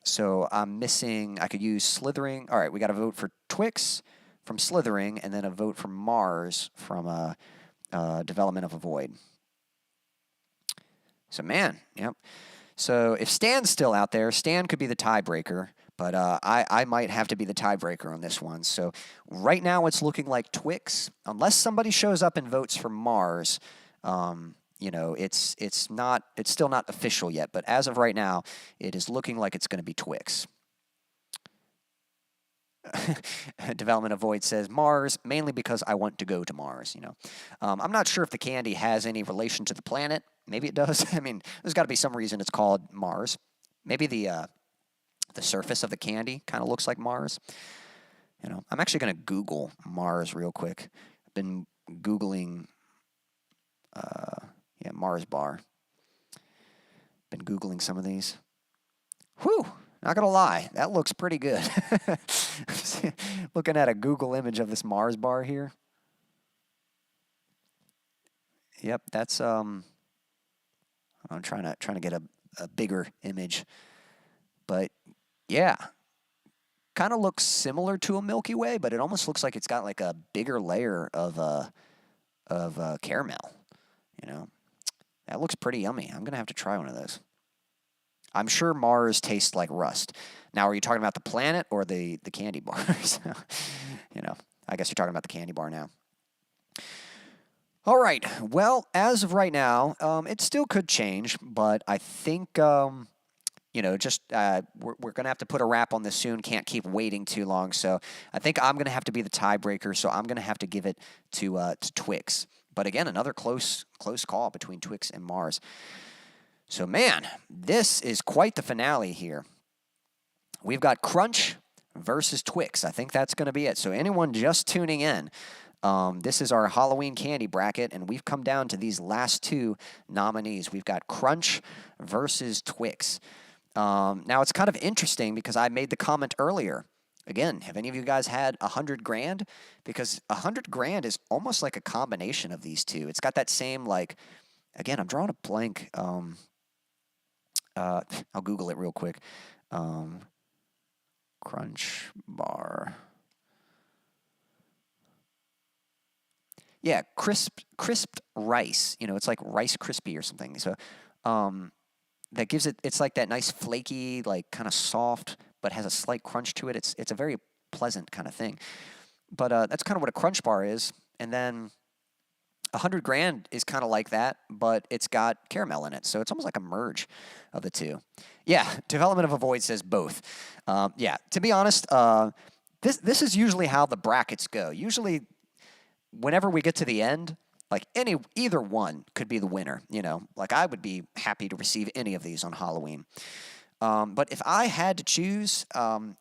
So I'm missing, I could use Slithering. All right, we got a vote for Twix from Slithering, and then a vote from Mars from Development of a Void. So, man, yep. So if Stan's still out there, Stan could be the tiebreaker, but I might have to be the tiebreaker on this one. So right now it's looking like Twix, unless somebody shows up and votes for Mars. You know, it's still not official yet, but as of right now, it is looking like it's going to be Twix. Development of Void says Mars, mainly because I want to go to Mars, you know. I'm not sure if the candy has any relation to the planet. Maybe it does. I mean, there's got to be some reason it's called Mars. Maybe the surface of the candy kind of looks like Mars. You know, I'm actually going to Google Mars real quick. I've been Googling, yeah, Mars bar. Been Googling some of these. Whew, not going to lie, that looks pretty good. Looking at a Google image of this Mars bar here. Yep, that's, I'm trying to get a bigger image. But, yeah, kind of looks similar to a Milky Way, but it almost looks like it's got like a bigger layer of caramel, you know. That looks pretty yummy. I'm going to have to try one of those. I'm sure Mars tastes like rust. Now, are you talking about the planet or the candy bars? You know, I guess you're talking about the candy bar now. All right. Well, as of right now, it still could change, but I think, you know, just we're going to have to put a wrap on this soon. Can't keep waiting too long. So I think I'm going to have to be the tiebreaker. So I'm going to have to give it to Twix. But again, another close call between Twix and Mars. So, man, this is quite the finale here. We've got Crunch versus Twix. I think that's going to be it. So anyone just tuning in, this is our Halloween candy bracket, and we've come down to these last 2 nominees. We've got Crunch versus Twix. Now, it's kind of interesting because I made the comment earlier. Again, have any of you guys had 100 grand? Because 100 grand is almost like a combination of these two. It's got that same, like, again, I'm drawing a blank. I'll Google it real quick. Crunch bar. Yeah, crisped rice. You know, it's like Rice Krispie or something. So that gives it's like that nice flaky, like kind of soft, but has a slight crunch to it. It's a very pleasant kind of thing. But that's kind of what a crunch bar is. And then 100 grand is kind of like that, but it's got caramel in it. So it's almost like a merge of the two. Yeah, Development of a Void says both. Yeah, to be honest, this is usually how the brackets go. Usually, whenever we get to the end, like either one could be the winner, you know. Like I would be happy to receive any of these on Halloween. But if I had to choose,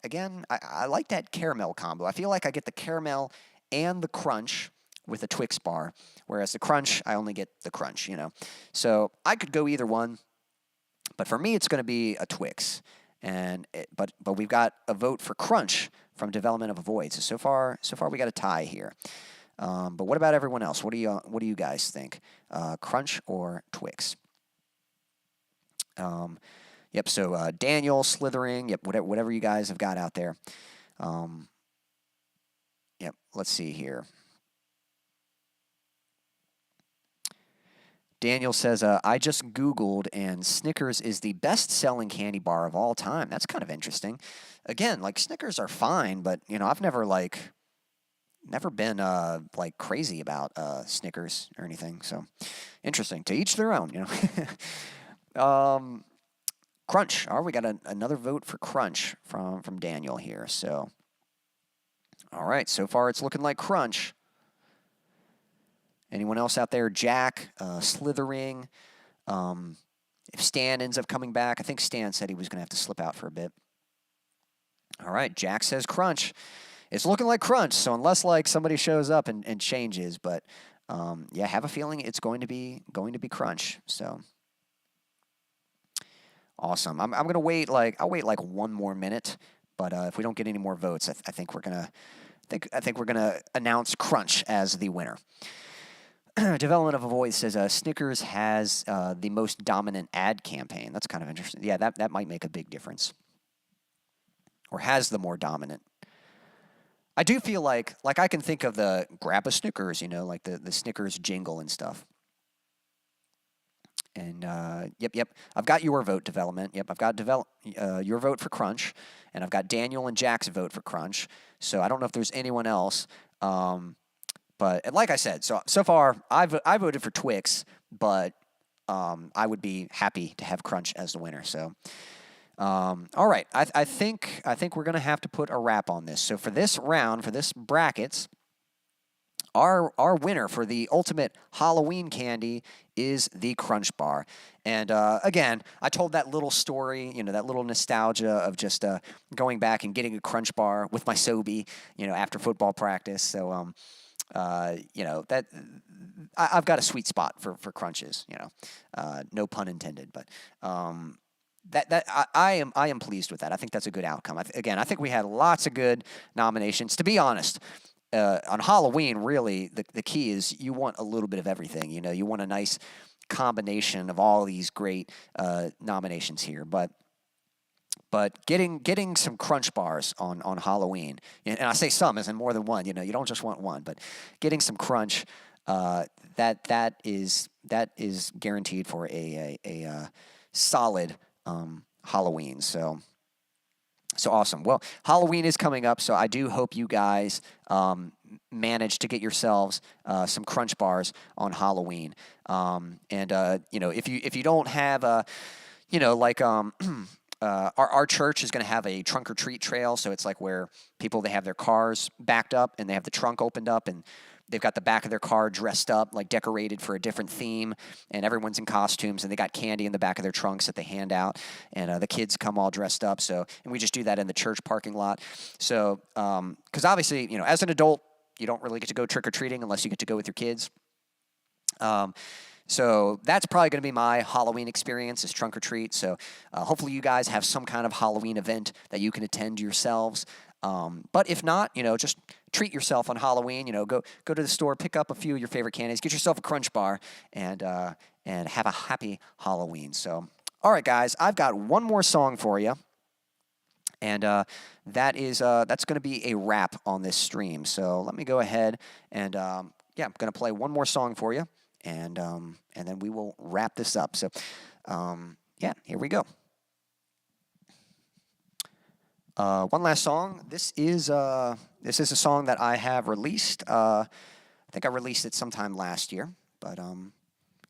again, I like that caramel combo. I feel like I get the caramel and the crunch with a Twix bar, whereas the crunch, I only get the crunch, you know. So I could go either one, but for me, it's going to be a Twix. But we've got a vote for crunch from Development of a Void. So far we got a tie here. But what about everyone else? What do you guys think? Crunch or Twix? Yep. So Daniel, Slithering. Yep. Whatever you guys have got out there. Yep. Let's see here. Daniel says, I just Googled, and Snickers is the best-selling candy bar of all time. That's kind of interesting. Again, like, Snickers are fine, but, you know, I've never been, like, crazy about Snickers or anything. So, interesting. To each their own, you know. Crunch. We got another vote for Crunch from Daniel here. So, all right. So far, it's looking like Crunch. Anyone else out there? Jack, Slithering. If Stan ends up coming back, I think Stan said he was going to have to slip out for a bit. All right, Jack says Crunch. It's looking like Crunch, so unless like somebody shows up and changes, but yeah, I have a feeling it's going to be Crunch. So awesome. I'm going to wait I'll wait like one more minute, but if we don't get any more votes, I think we're gonna announce Crunch as the winner. Development of a Voice says Snickers has the most dominant ad campaign. That's kind of interesting. Yeah, that might make a big difference. Or has the more dominant. I do feel like I can think of the grab a Snickers, you know, like the Snickers jingle and stuff. And yep. I've got your vote, Development. Yep, I've got your vote for Crunch, and I've got Daniel and Jack's vote for Crunch. So I don't know if there's anyone else. But like I said, so far I voted for Twix, but I would be happy to have Crunch as the winner. So, all right, I think we're gonna have to put a wrap on this. So for this round, for this brackets, our winner for the ultimate Halloween candy is the Crunch Bar. And again, I told that little story, you know, that little nostalgia of just going back and getting a Crunch Bar with my Sobe, you know, after football practice. So. You know, that I've got a sweet spot for crunches, you know, no pun intended, but I am pleased with that. I think that's a good outcome. I think we had lots of good nominations. To be honest, on Halloween, really, the key is you want a little bit of everything. You know, you want a nice combination of all these great nominations here, but getting some Crunch Bars on Halloween, and I say some as in more than one, you know, you don't just want one, but getting some Crunch, that is guaranteed for a solid Halloween. So awesome. Well, Halloween is coming up, so I do hope you guys manage to get yourselves some Crunch Bars on Halloween. And you know, if you don't have you know, like our church is going to have a trunk or treat trail, so it's like where people, they have their cars backed up and they have the trunk opened up and they've got the back of their car dressed up, like decorated for a different theme, and everyone's in costumes, and they got candy in the back of their trunks that they hand out, and the kids come all dressed up. So, and we just do that in the church parking lot. So, because obviously, you know, as an adult, you don't really get to go trick or treating unless you get to go with your kids. So that's probably going to be my Halloween experience, is trunk or treat. So hopefully you guys have some kind of Halloween event that you can attend yourselves. But if not, you know, just treat yourself on Halloween. You know, go to the store, pick up a few of your favorite candies, get yourself a Crunch Bar, and have a happy Halloween. So, all right, guys, I've got one more song for you, and that's going to be a wrap on this stream. So let me go ahead and I'm going to play one more song for you. And then we will wrap this up. So, yeah, here we go. One last song. This is a song that I have released. I think I released it sometime last year, but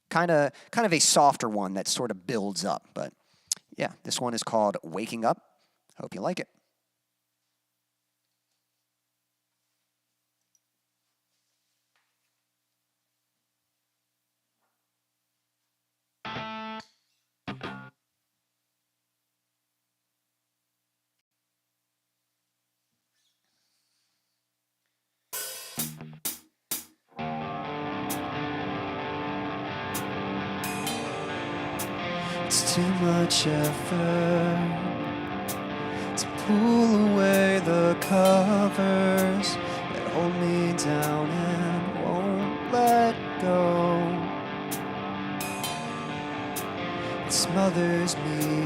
kind of a softer one that sort of builds up. But yeah, this one is called "Waking Up." Hope you like it. It's too much effort to pull away the covers that hold me down and won't let go. It smothers me,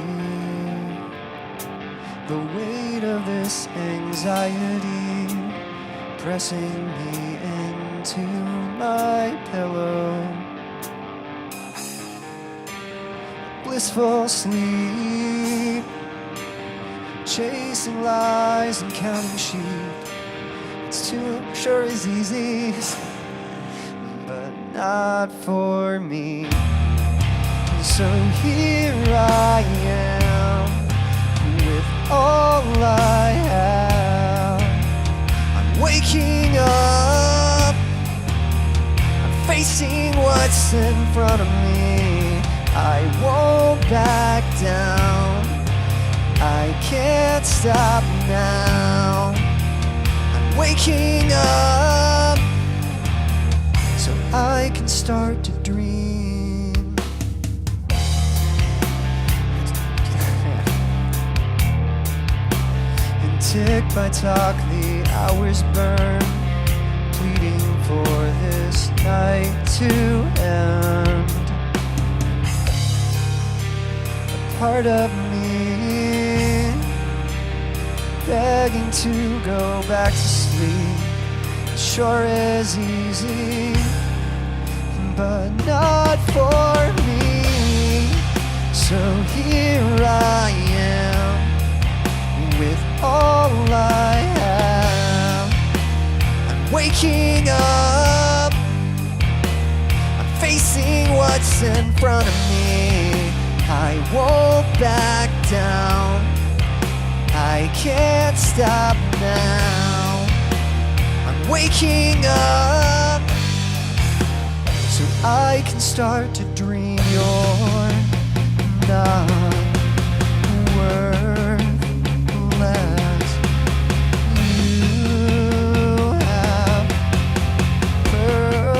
the weight of this anxiety pressing me into my pillow. Blissful sleep, chasing lies and counting sheep. It's too sure is easy, but not for me. So here I am with all I have. I'm waking up, I'm facing what's in front of me. I won't back down, I can't stop now. I'm waking up so I can start to dream. And tick by talk, the hours burn, pleading for this night to end. Part of me begging to go back to sleep. It sure is easy, but not for me. So here I am with all I have. I'm waking up, I'm facing what's in front of me. I won't back down, I can't stop now. I'm waking up so I can start to dream. You're not worth less. You have purpose.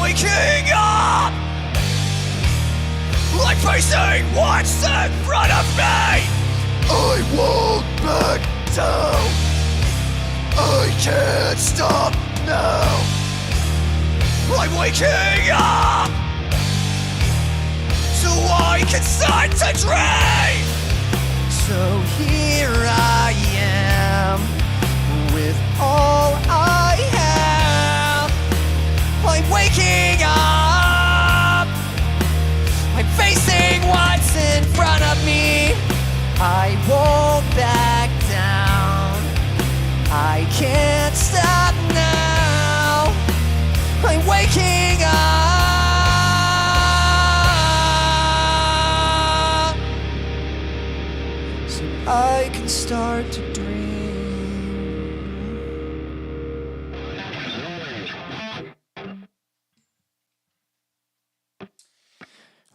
Waking up, like facing what's in front of me. I won't back down, I can't stop now. I'm waking up so I can start to dream. So here I am with all I have. I'm waking up, I'm facing what's in front of me. I won't back down, I can't stop now. I'm waking up so I can start to dream.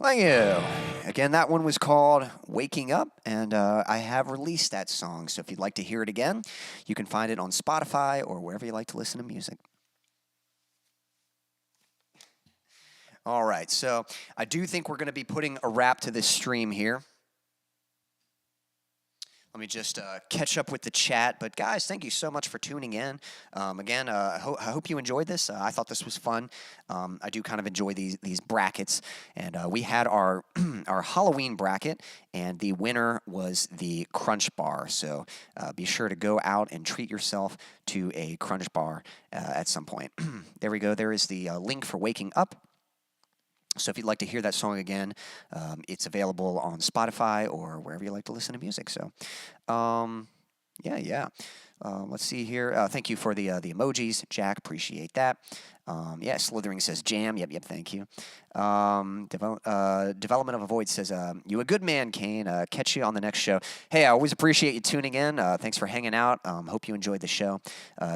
Thank you. Again, that one was called Waking Up, and I have released that song. So if you'd like to hear it again, you can find it on Spotify or wherever you like to listen to music. All right, so I do think we're going to be putting a wrap to this stream here. Let me just catch up with the chat. But guys, thank you so much for tuning in. Again, I hope you enjoyed this. I thought this was fun. I do kind of enjoy these brackets. And we had our our Halloween bracket, and the winner was the Crunch Bar. So be sure to go out and treat yourself to a Crunch Bar at some point. There we go. There is the link for Waking Up. So if you'd like to hear that song again, it's available on Spotify or wherever you like to listen to music. So, yeah. Let's see here. Thank you for the emojis, Jack. Appreciate that. Yeah, Slithering says jam. Yep. Thank you. Development of a Void says, you a good man, Kane. Catch you on the next show. Hey, I always appreciate you tuning in. Thanks for hanging out. Hope you enjoyed the show.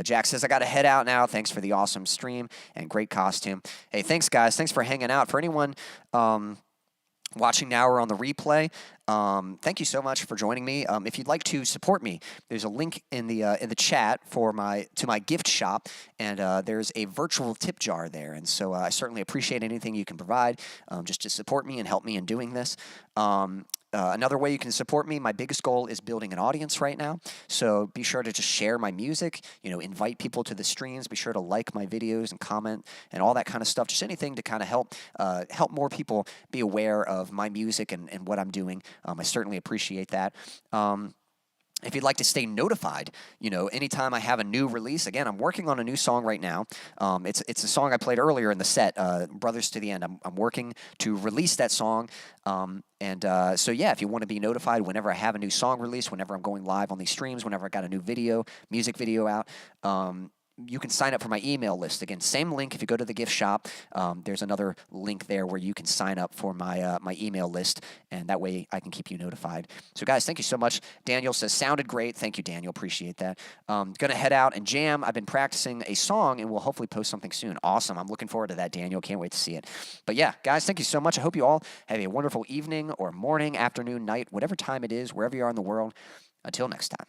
Jack says, I got to head out now. Thanks for the awesome stream and great costume. Hey, thanks, guys. Thanks for hanging out. For anyone watching now or on the replay, thank you so much for joining me. If you'd like to support me, there's a link in the chat to my gift shop, and there's a virtual tip jar there. And so I certainly appreciate anything you can provide just to support me and help me in doing this. Another way you can support me, my biggest goal is building an audience right now. So be sure to just share my music, invite people to the streams, be sure to like my videos and comment and all that kind of stuff. Just anything to kind of help more people be aware of my music and what I'm doing. I certainly appreciate that. If you'd like to stay notified, anytime I have a new release, again, I'm working on a new song right now. It's a song I played earlier in the set, Brothers to the End. I'm working to release that song. So yeah, if you want to be notified whenever I have a new song release, whenever I'm going live on these streams, whenever I got a new music video out, you can sign up for my email list. Again, same link. If you go to the gift shop, there's another link there where you can sign up for my email list, and that way I can keep you notified. So, guys, thank you so much. Daniel says, sounded great. Thank you, Daniel. Appreciate that. Going to head out and jam. I've been practicing a song, and we'll hopefully post something soon. Awesome. I'm looking forward to that, Daniel. Can't wait to see it. But, yeah, guys, thank you so much. I hope you all have a wonderful evening or morning, afternoon, night, whatever time it is, wherever you are in the world. Until next time.